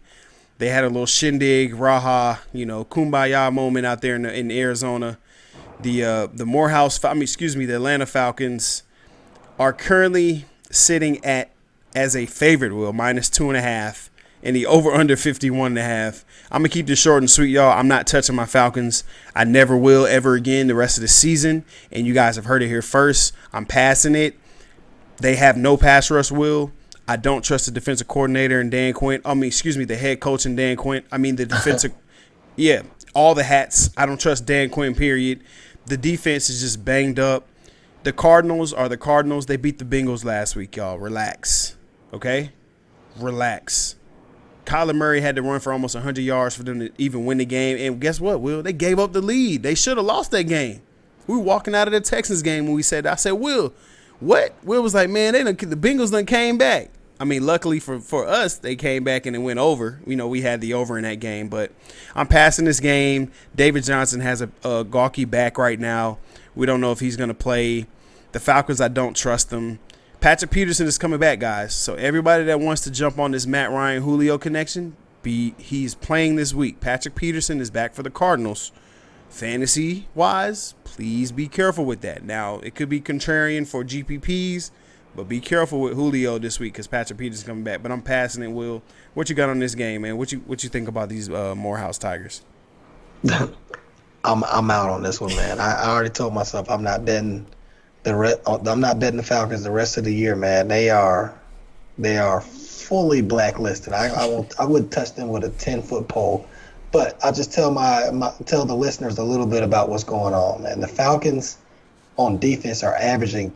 they had a little shindig, raha, kumbaya moment out there in Arizona. The Atlanta Falcons are currently sitting as a favorite, Will, -2.5. And the over-under 51.5. I'm going to keep this short and sweet, y'all. I'm not touching my Falcons. I never will ever again the rest of the season. And you guys have heard it here first. I'm passing it. They have no pass rush, Will. I don't trust the defensive coordinator and Dan Quinn. The head coach and Dan Quinn. The defensive. Yeah, all the hats. I don't trust Dan Quinn, period. The defense is just banged up. The Cardinals are the Cardinals. They beat the Bengals last week, y'all. Relax. Okay? Relax. Kyler Murray had to run for almost 100 yards for them to even win the game. And guess what, Will? They gave up the lead. They should have lost that game. We were walking out of the Texans game when we said that. I said, Will, what? Will was like, man, the Bengals done came back. Luckily for us, they came back and it went over. We had the over in that game. But I'm passing this game. David Johnson has a gawky back right now. We don't know if he's going to play. The Falcons, I don't trust them. Patrick Peterson is coming back, guys. So everybody that wants to jump on this Matt Ryan Julio connection, he's playing this week. Patrick Peterson is back for the Cardinals. Fantasy-wise, please be careful with that. Now, it could be contrarian for GPPs, but be careful with Julio this week because Patrick Peterson's coming back. But I'm passing it, Will. What you got on this game, man? What you think about these Morehouse Tigers? I'm out on this one, man. I already told myself I'm not betting the Falcons the rest of the year, man. They are fully blacklisted. I wouldn't touch them with a 10-foot pole. But I'll just tell the listeners a little bit about what's going on, man. The Falcons on defense are averaging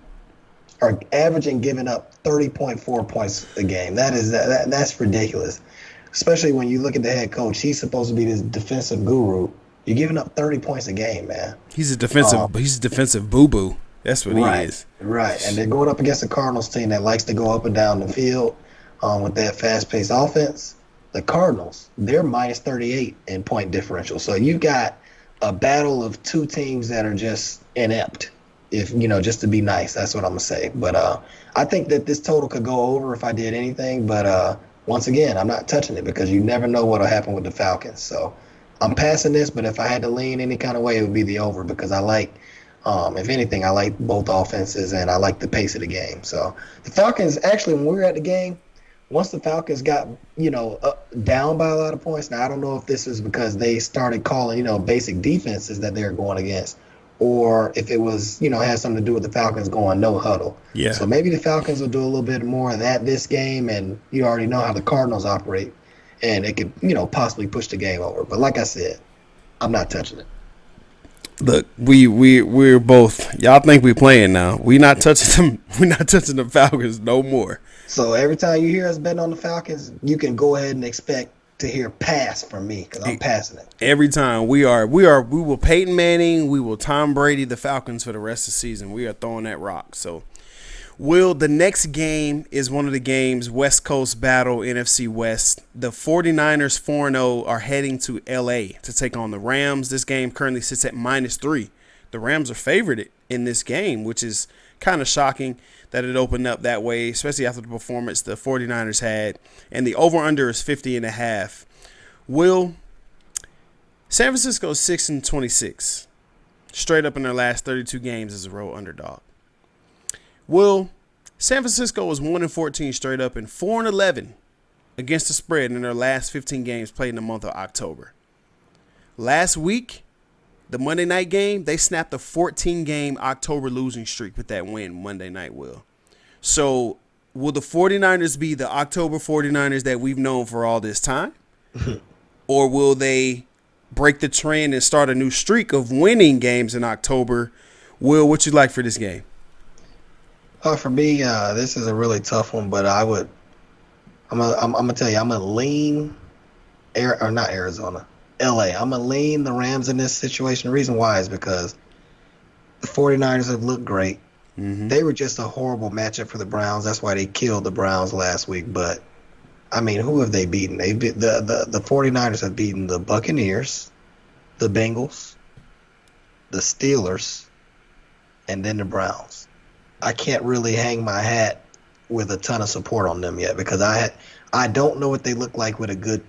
giving up 30.4 points a game. That's ridiculous. Especially when you look at the head coach. He's supposed to be this defensive guru. You're giving up 30 points a game, man. He's a defensive boo-boo. That's what he is. Right. And they're going up against a Cardinals team that likes to go up and down the field with that fast-paced offense. The Cardinals, they're -38 in point differential. So you got a battle of two teams that are just inept, just to be nice. That's what I'm going to say. But I think that this total could go over if I did anything. But once again, I'm not touching it because you never know what will happen with the Falcons. So I'm passing this, but if I had to lean any kind of way, it would be the over because I like – if anything, I like both offenses and I like the pace of the game. So the Falcons, actually, when we were at the game, once the Falcons got, down by a lot of points, now I don't know if this is because they started calling, basic defenses that they're going against, or if it was, had something to do with the Falcons going no huddle. Yeah. So maybe the Falcons will do a little bit more of that this game, and you already know how the Cardinals operate, and it could, possibly push the game over. But like I said, I'm not touching it. Look, we're both. Y'all think we playing now? We not touching them. We not touching the Falcons no more. So every time you hear us betting on the Falcons, you can go ahead and expect to hear pass from me because I'm passing it. Every time we will Peyton Manning, we will Tom Brady the Falcons for the rest of the season. We are throwing that rock. So, the next game is one of the games, West Coast battle, NFC West. The 49ers 4-0 are heading to LA to take on the Rams. This game currently sits at -3. The Rams are favored in this game, which is kind of shocking that it opened up that way, especially after the performance the 49ers had. And the over-under is 50.5. San Francisco is 6-26, straight up in their last 32 games as a road underdog. San Francisco was 1-14 straight up and 4-11 against the spread in their last 15 games played in the month of October. Last week, the Monday night game, they snapped a 14-game October losing streak with that win Monday night, So, will the 49ers be the October 49ers that we've known for all this time? Or will they break the trend and start a new streak of winning games in October? What you like for this game? For me, this is a really tough one, but I'm gonna tell you, I'm gonna lean not Arizona, LA. I'm gonna lean the Rams in this situation. The reason why is because the 49ers have looked great. Mm-hmm. They were just a horrible matchup for the Browns. That's why they killed the Browns last week. But I mean, who have they beaten? The 49ers have beaten the Buccaneers, the Bengals, the Steelers, and then the Browns. I can't really hang my hat with a ton of support on them yet because I don't know what they look like with a good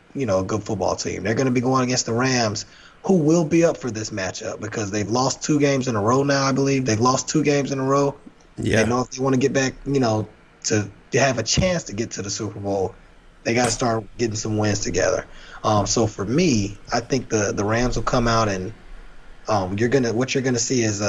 football team. They're going to be going against the Rams, who will be up for this matchup because they've lost 2 games in a row now, I believe. They've lost 2 games in a row. Yeah. They know if they want to get back, to have a chance to get to the Super Bowl, they got to start getting some wins together. So for me, I think the Rams will come out and what you're gonna see is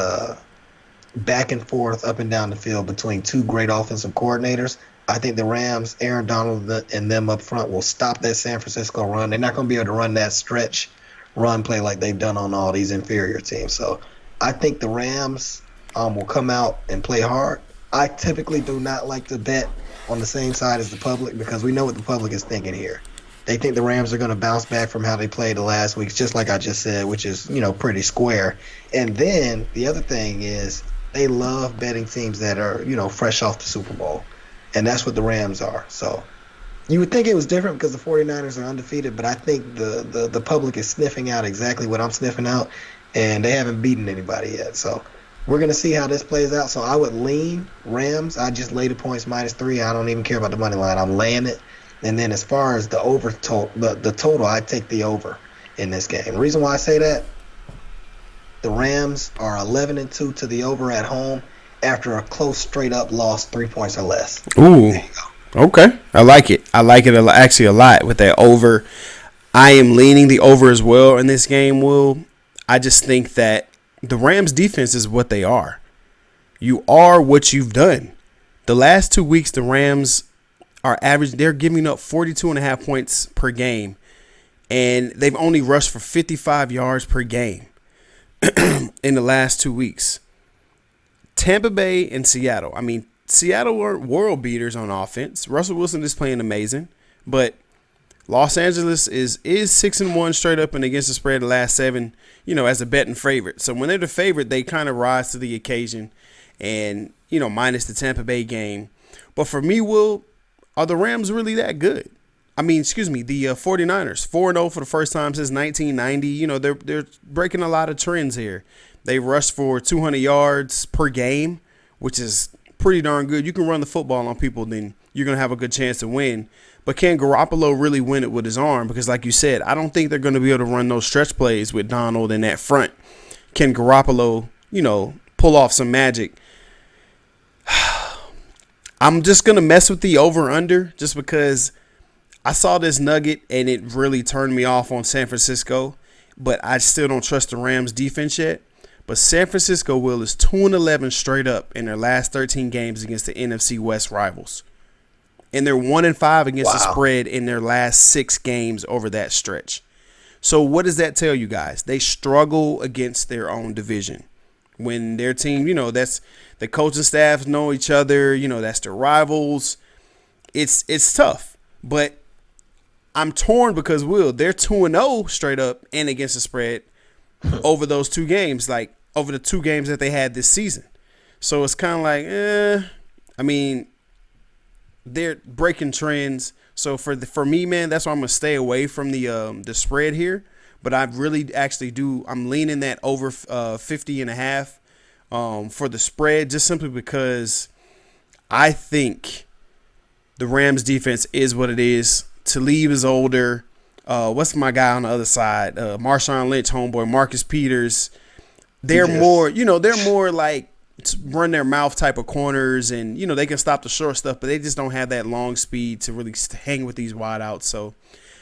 back and forth up and down the field between 2 great offensive coordinators. I think the Rams, Aaron Donald and them up front will stop that San Francisco run. They're not going to be able to run that stretch run play like they've done on all these inferior teams. So I think the Rams will come out and play hard. I typically do not like to bet on the same side as the public because we know what the public is thinking here. They think the Rams are going to bounce back from how they played the last week, just like I just said, which is, pretty square. And then the other thing is they love betting teams that are, fresh off the Super Bowl. And that's what the Rams are. So you would think it was different because the 49ers are undefeated, but I think the public is sniffing out exactly what I'm sniffing out, and they haven't beaten anybody yet. So we're going to see how this plays out. So I would lean Rams. I just lay the points -3. I don't even care about the money line. I'm laying it. And then as far as the over the total, I take the over in this game. The reason why I say that, the Rams are 11-2 to the over at home after a close straight-up loss, 3 points or less. Ooh, okay. I like it. I like it actually a lot with that over. I am leaning the over as well in this game, I just think that the Rams' defense is what they are. You are what you've done. The last 2 weeks, the Rams are average. They're giving up 42.5 points per game, and they've only rushed for 55 yards per game in the last 2 weeks. Tampa Bay and Seattle. I mean, Seattle were world beaters on offense. Russell Wilson is playing amazing, but Los Angeles is 6-1 straight up and against the spread the last 7, as a betting favorite. So when they're the favorite, they kind of rise to the occasion and, minus the Tampa Bay game. But for me, are the Rams really that good? I mean, the 49ers, 4-0 for the first time since 1990. They're breaking a lot of trends here. They rushed for 200 yards per game, which is pretty darn good. You can run the football on people, then you're going to have a good chance to win. But can Garoppolo really win it with his arm? Because like you said, I don't think they're going to be able to run those stretch plays with Donald in that front. Can Garoppolo, pull off some magic? I'm just going to mess with the over-under just because I saw this nugget and it really turned me off on San Francisco. But I still don't trust the Rams defense yet. But San Francisco, Will, is 2-11 straight up in their last 13 games against the NFC West rivals. And they're 1-5 against the spread in their last 6 games over that stretch. So what does that tell you guys? They struggle against their own division. When their team, that's the coaching staff know each other, that's their rivals. It's tough. But I'm torn because, Will, they're 2-0 straight up and against the spread over those 2 games, like over the 2 games that they had this season. So it's kind of like, I mean, they're breaking trends. So for me, man, that's why I'm gonna stay away from the spread here. But I really actually I'm leaning that over 50.5 for the spread, just simply because I think the Rams defense is what it is. Talib is older. What's my guy on the other side? Marshawn Lynch, homeboy, Marcus Peters. They're more like run their mouth type of corners, and they can stop the short stuff, but they just don't have that long speed to really hang with these wideouts. So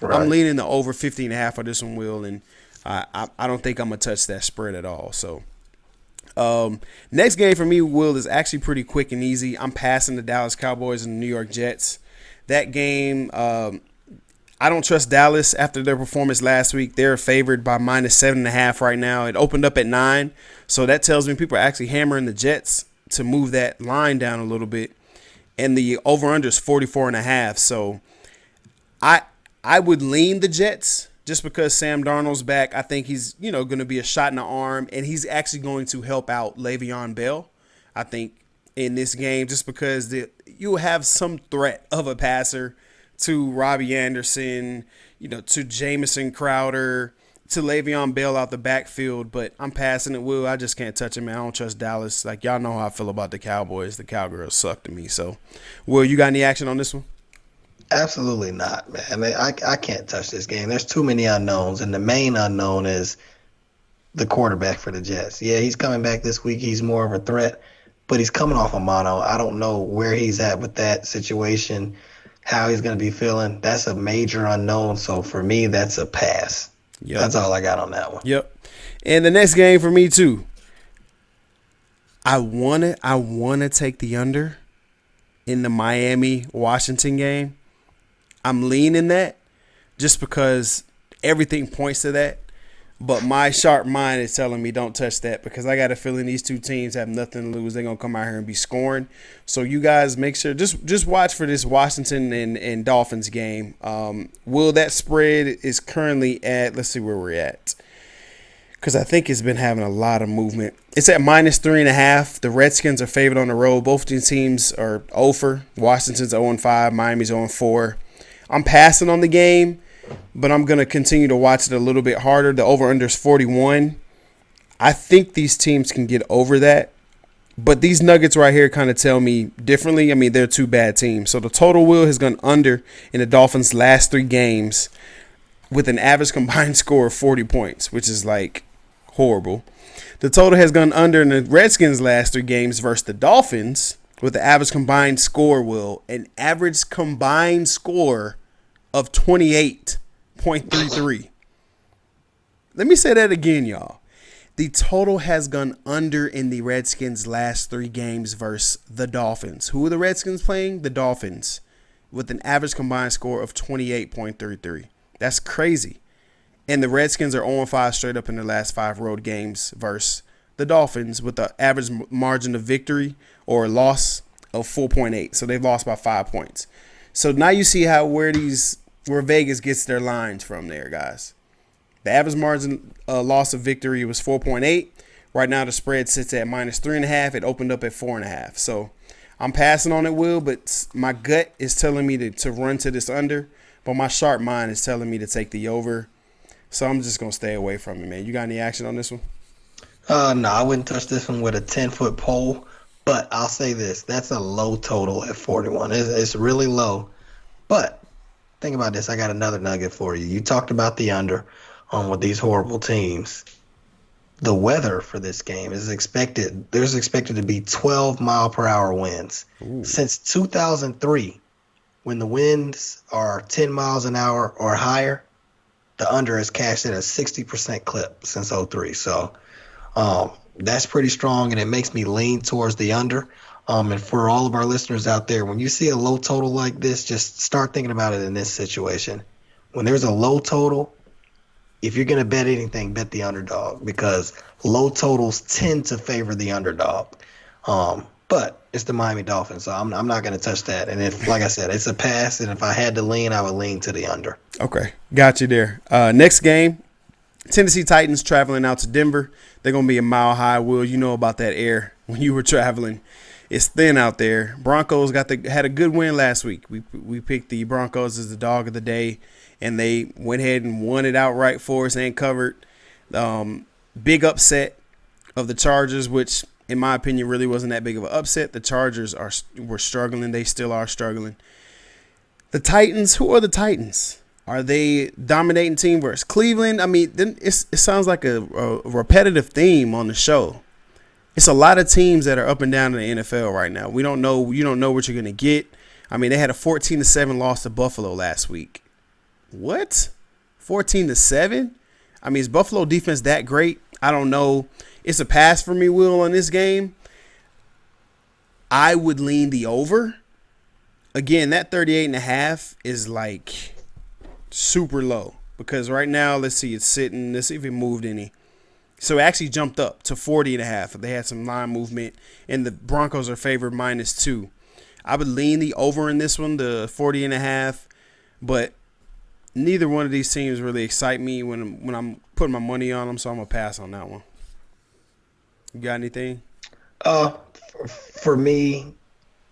I'm leaning the over 50.5 for this one, Will, and I don't think I'm gonna touch that spread at all. So next game for me, Will, is actually pretty quick and easy. I'm passing the Dallas Cowboys and the New York Jets. That game, I don't trust Dallas after their performance last week. They're favored by -7.5 right now. It opened up at 9, so that tells me people are actually hammering the Jets to move that line down a little bit. And the over/under is 44.5. So I would lean the Jets just because Sam Darnold's back. I think he's going to be a shot in the arm, and he's actually going to help out Le'Veon Bell, I think, in this game, just because you'll have some threat of a passer to Robbie Anderson, to Jamison Crowder, to Le'Veon Bell out the backfield. But I'm passing it, Will. I just can't touch him, man. I don't trust Dallas. Like, y'all know how I feel about the Cowboys. The Cowgirls suck to me. So, Will, you got any action on this one? Absolutely not, man. I can't touch this game. There's too many unknowns, and the main unknown is the quarterback for the Jets. Yeah, he's coming back this week. He's more of a threat, but he's coming off a mono. I don't know where he's at with that situation, how he's going to be feeling. That's a major unknown. So for me, that's a pass. Yep. That's all I got on that one. Yep. And the next game for me too, I wanna take the under in the Miami-Washington game. I'm leaning that just because everything points to that. But my sharp mind is telling me don't touch that because I got a feeling these two teams have nothing to lose. They're going to come out here and be scoring. So you guys make sure, just watch for this Washington and Dolphins game. Will, that spread is currently at, let's see where we're at, because I think it's been having a lot of movement. It's at -3.5. The Redskins are favored on the road. Both these teams are 0-for. Washington's 0-5. Miami's 0-4. I'm passing on the game, but I'm going to continue to watch it a little bit harder. The over-under is 41. I think these teams can get over that, but these Nuggets right here kind of tell me differently. I mean, they're 2 bad teams. So the total, Will, has gone under in the Dolphins' last 3 games with an average combined score of 40 points, which is like horrible. The total has gone under in the Redskins' last 3 games versus the Dolphins with the average combined score, Will, an average combined score of 28.33. Let me say that again, y'all. The total has gone under in the Redskins' last 3 games versus the Dolphins. Who are the Redskins playing? The Dolphins, with an average combined score of 28.33. That's crazy. And the Redskins are 0-5 straight up in their last 5 road games versus the Dolphins with the average margin of victory or loss of 4.8. So they've lost by 5 points. So now you see where Vegas gets their lines from there, guys. The average margin loss of victory was 4.8. Right now the spread sits at -3.5. It opened up at 4.5. So I'm passing on it, Will, but my gut is telling me to run to this under, but my sharp mind is telling me to take the over. So I'm just going to stay away from it, man. You got any action on this one? No, I wouldn't touch this one with a 10-foot pole, but I'll say this. That's a low total at 41. It's really low. But think about this. I got another nugget for you. You talked about the under with these horrible teams. The weather for this game is expected. There's expected to be 12-mile-per-hour winds. Ooh. Since 2003, when the winds are 10 miles an hour or higher, the under has cashed at a 60% clip since 03. So That's pretty strong, and it makes me lean towards the under. And for all of our listeners out there, when you see a low total like this, just start thinking about it in this situation. When there's a low total, if you're going to bet anything, bet the underdog because low totals tend to favor the underdog. But it's the Miami Dolphins, so I'm not going to touch that. And if, like I said, it's a pass, and if I had to lean, I would lean to the under. Okay, got you there. Next game, Tennessee Titans traveling out to Denver. They're going to be a mile high. Will, you know about that air when you were traveling. It's thin out there. Broncos had a good win last week. We picked the Broncos as the dog of the day, and they went ahead and won it outright for us and covered. Big upset of the Chargers, which in my opinion really wasn't that big of an upset. The Chargers were struggling. They still are struggling. The Titans, who are the Titans? Are they dominating team versus Cleveland? I mean, it sounds like a repetitive theme on the show. It's a lot of teams that are up and down in the NFL right now. You don't know what you're going to get. I mean, they had a 14-7 loss to Buffalo last week. What? 14-7? I mean, is Buffalo defense that great? I don't know. It's a pass for me, Will, on this game. I would lean the over. Again, that 38.5 is like super low because right now, let's see, it's sitting. Let's see if it moved any. So it actually jumped up to 40.5. They had some line movement, and the Broncos are favored -2. I would lean the over in this one, the 40.5, but neither one of these teams really excite me when I'm putting my money on them, so I'm gonna pass on that one. You got anything? For me,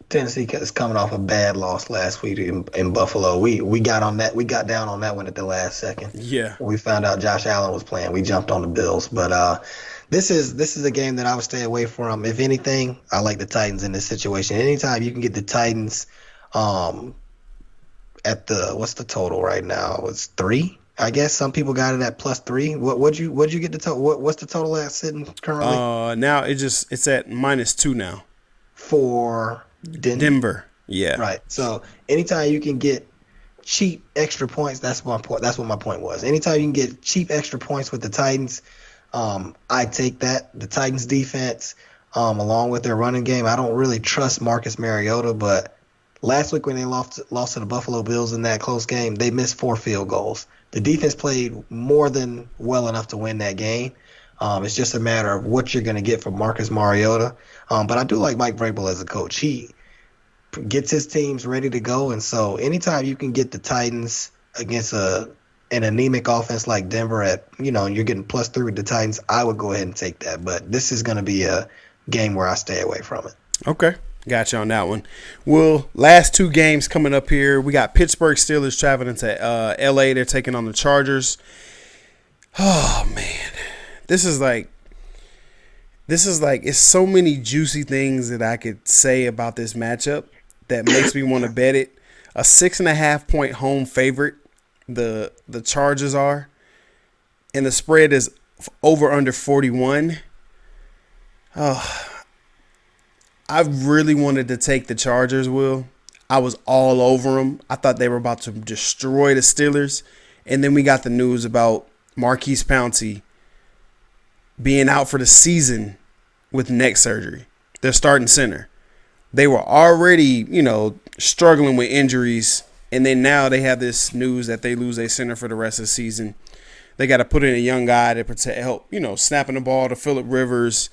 Tennessee is coming off a bad loss last week in Buffalo. We got on that. We got down on that one at the last second. Yeah. We found out Josh Allen was playing. We jumped on the Bills, but this is a game that I would stay away from. If anything, I like the Titans in this situation. Anytime you can get the Titans, at what's the total right now? It's 3. I guess some people got it at +3. What'd you get the total? What's the total at sitting currently? Now it's at -2 now. For Denver. Yeah. Right. So anytime you can get cheap extra points, that's my point. That's what my point was. Anytime you can get cheap extra points with the Titans, I take that. The Titans defense, along with their running game, I don't really trust Marcus Mariota, but last week when they lost to the Buffalo Bills in that close game, they missed 4 field goals. The defense played more than well enough to win that game. It's just a matter of what you're going to get from Marcus Mariota. But I do like Mike Vrabel as a coach. He gets his teams ready to go, and so anytime you can get the Titans against an anemic offense like Denver at, you're getting +3 with the Titans, I would go ahead and take that. But this is going to be a game where I stay away from it. Okay. Got you on that one. Well, last 2 games coming up here. We got Pittsburgh Steelers traveling to L.A. They're taking on the Chargers. Oh, man. This is like it's so many juicy things that I could say about this matchup that makes me want to bet it. A 6.5-point home favorite, the Chargers are, and the spread is over under 41. Oh, I really wanted to take the Chargers, Will. I was all over them. I thought they were about to destroy the Steelers, and then we got the news about Marquise Pouncey being out for the season with neck surgery. They're starting center. They were already, struggling with injuries, and then now they have this news that they lose their center for the rest of the season. They got to put in a young guy to help, snapping the ball to Phillip Rivers.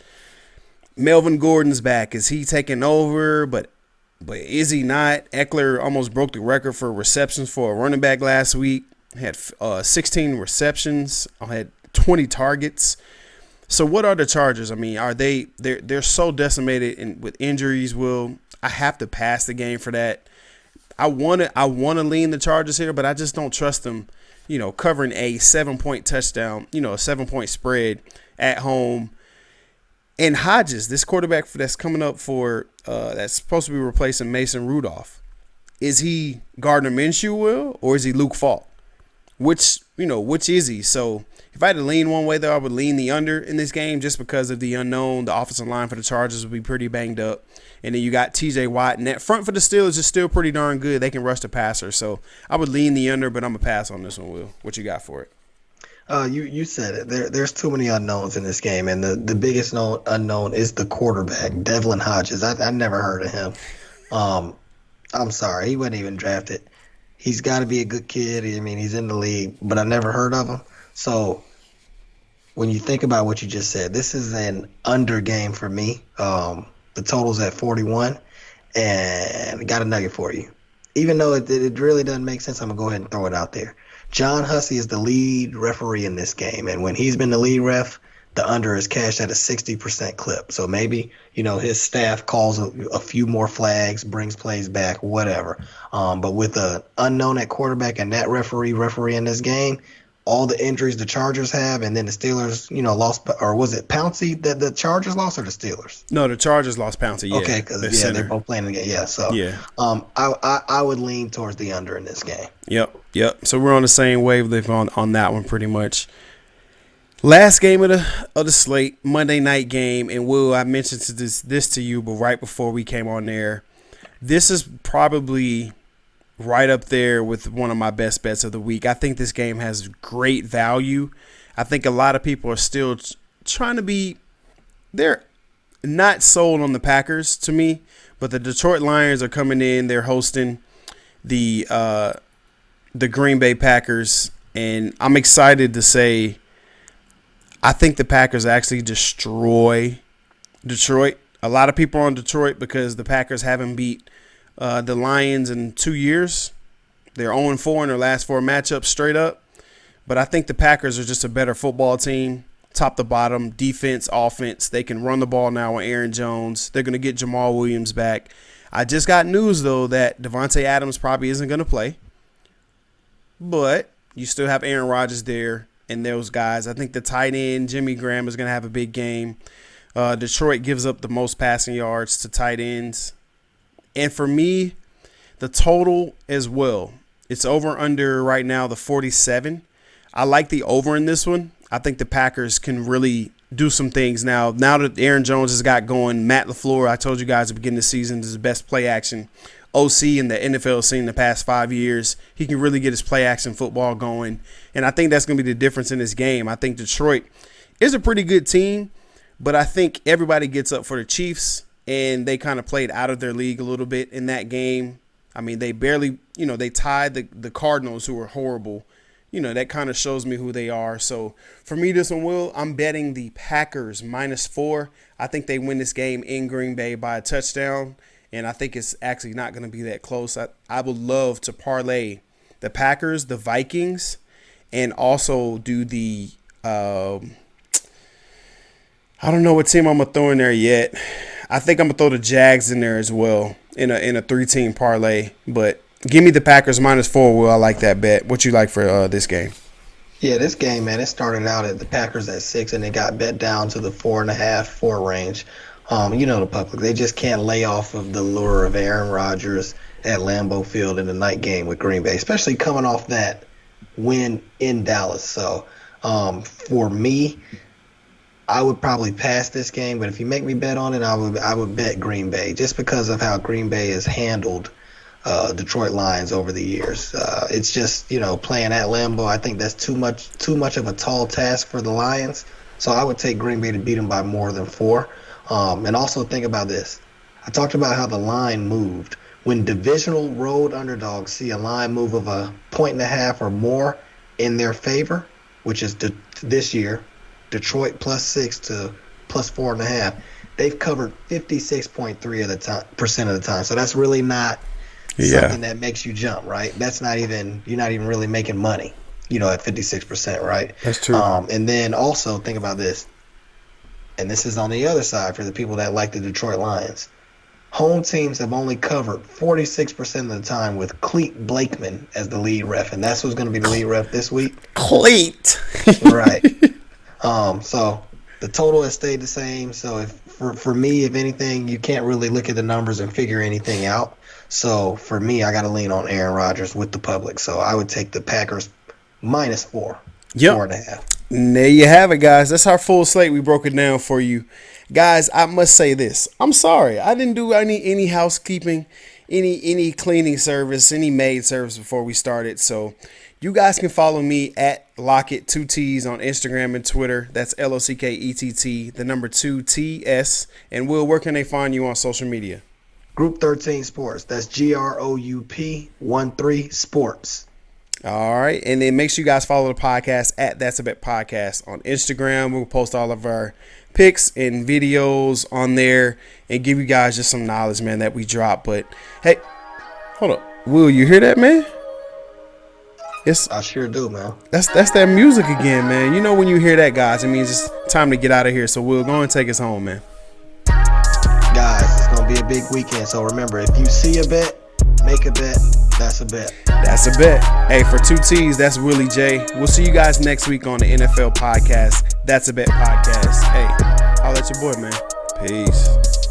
Melvin Gordon's back. Is he taking over? But is he not? Eckler almost broke the record for receptions for a running back last week. Had 16 receptions. Had 20 targets. So what are the Chargers? I mean, are they're so decimated with injuries, Will. I have to pass the game for that. I want to lean the Chargers here, but I just don't trust them, covering a 7-point touchdown, a 7-point spread at home. And Hodges, this quarterback that's coming up for that's supposed to be replacing Mason Rudolph, is he Gardner Minshew, Will, or is he Luke Falk? Which is he? So if I had to lean one way, though, I would lean the under in this game just because of the unknown. The offensive line for the Chargers will be pretty banged up. And then you got T.J. Watt. And that front for the Steelers is still pretty darn good. They can rush the passer. So I would lean the under, but I'm going to pass on this one, Will. What you got for it? You said it. There's too many unknowns in this game, and the biggest unknown is the quarterback, Devlin Hodges. I never heard of him. Um, I'm sorry, he wasn't even drafted. He's got to be a good kid. I mean, he's in the league, but I never heard of him. So when you think about what you just said, this is an under game for me. The total's at 41, and I got a nugget for you. Even though it really doesn't make sense, I'm going to go ahead and throw it out there. John Hussey is the lead referee in this game, and when he's been the lead ref, the under is cashed at a 60% clip. So maybe, his staff calls a few more flags, brings plays back, whatever. But with an unknown at quarterback and that referee in this game, all the injuries the Chargers have, and then the Steelers, lost, or was it Pouncey that the Chargers lost, or the Steelers? No, the Chargers lost Pouncey. Yeah, okay, because they're both playing again. Yeah, so yeah, I would lean towards the under in this game. Yep. So we're on the same wavelength on that one pretty much. Last game of the slate, Monday night game, and Will, I mentioned this to you, but right before we came on there, this is probably right up there with one of my best bets of the week. I think this game has great value. I think a lot of people are still trying to be – they're not sold on the Packers to me, but the Detroit Lions are coming in. They're hosting the Green Bay Packers, and I'm excited to say I think the Packers actually destroy Detroit. A lot of people are on Detroit because the Packers haven't beat the Lions in 2 years. They're 0-4 in their last 4 matchups straight up. But I think the Packers are just a better football team, top to bottom, defense, offense. They can run the ball now with Aaron Jones. They're going to get Jamal Williams back. I just got news, though, that Devontae Adams probably isn't going to play. But you still have Aaron Rodgers there and those guys. I think the tight end, Jimmy Graham, is going to have a big game. Detroit gives up the most passing yards to tight ends. And for me, the total as well. It's over under right now, the 47. I like the over in this one. I think the Packers can really do some things now. Now that Aaron Jones has got going, Matt LaFleur, I told you guys at the beginning of the season, is the best play action OC in the NFL scene the past 5 years. He can really get his play action football going. And I think that's going to be the difference in this game. I think Detroit is a pretty good team, but I think everybody gets up for the Chiefs. And they kind of played out of their league a little bit in that game. I mean, they barely, they tied the Cardinals, who were horrible. That kind of shows me who they are. So for me, this one, Will, I'm betting the Packers -4. I think they win this game in Green Bay by a touchdown. And I think it's actually not going to be that close. I would love to parlay the Packers, the Vikings, and also do the I don't know what team I'm going to throw in there yet. I think I'm going to throw the Jags in there as well in a 3-team parlay. But give me the Packers -4, Will. I like that bet. What you like for this game? Yeah, this game, man, it started out at the Packers at 6, and it got bet down to the 4.5, 4 range. The public, they just can't lay off of the lure of Aaron Rodgers at Lambeau Field in the night game with Green Bay, especially coming off that win in Dallas. So for me, I would probably pass this game, but if you make me bet on it, I would bet Green Bay just because of how Green Bay has handled Detroit Lions over the years. It's just, playing at Lambeau, I think that's too much of a tall task for the Lions. So I would take Green Bay to beat them by more than 4. And also think about this. I talked about how the line moved. When divisional road underdogs see a line move of 1.5 or more in their favor, which is this year, Detroit +6 to +4.5. They've covered 56.3% of the time. So that's really not something that makes you jump, right? That's not even, you're not even really making money, at 56%, right? That's true. And then also think about this, and this is on the other side for the people that like the Detroit Lions. Home teams have only covered 46% of the time with Cleet Blakeman as the lead ref, and that's who's going to be the lead ref this week. Cleet. Right. So the total has stayed the same. So for me, if anything, you can't really look at the numbers and figure anything out. So for me, I got to lean on Aaron Rodgers with the public. So I would take the Packers -4, 4.5. And there you have it, guys. That's our full slate. We broke it down for you. Guys, I must say this. I'm sorry. I didn't do any housekeeping, any cleaning service, any maid service before we started. So you guys can follow me at Lockett 2Ts on Instagram and Twitter. That's LOCKETT, the number 2TS. And Will, where can they find you on social media? Group 13 Sports. That's GROUP 13 Sports. All right. And then make sure you guys follow the podcast at That's a Bet Podcast on Instagram. We'll post all of our pics and videos on there and give you guys just some knowledge, man, that we drop. But hey, hold up. Will, you hear that, man? Yes, I sure do, man. That's that music again, man. You know when you hear that, guys, it means it's time to get out of here. So Will, go and take us home, man. Guys, it's going to be a big weekend. So remember, if you see a bet, make a bet. That's a bet. That's a bet. Hey, for 2Ts, that's Willie J. We'll see you guys next week on the NFL podcast. That's a Bet podcast. Hey, I'll let your boy, man. Peace.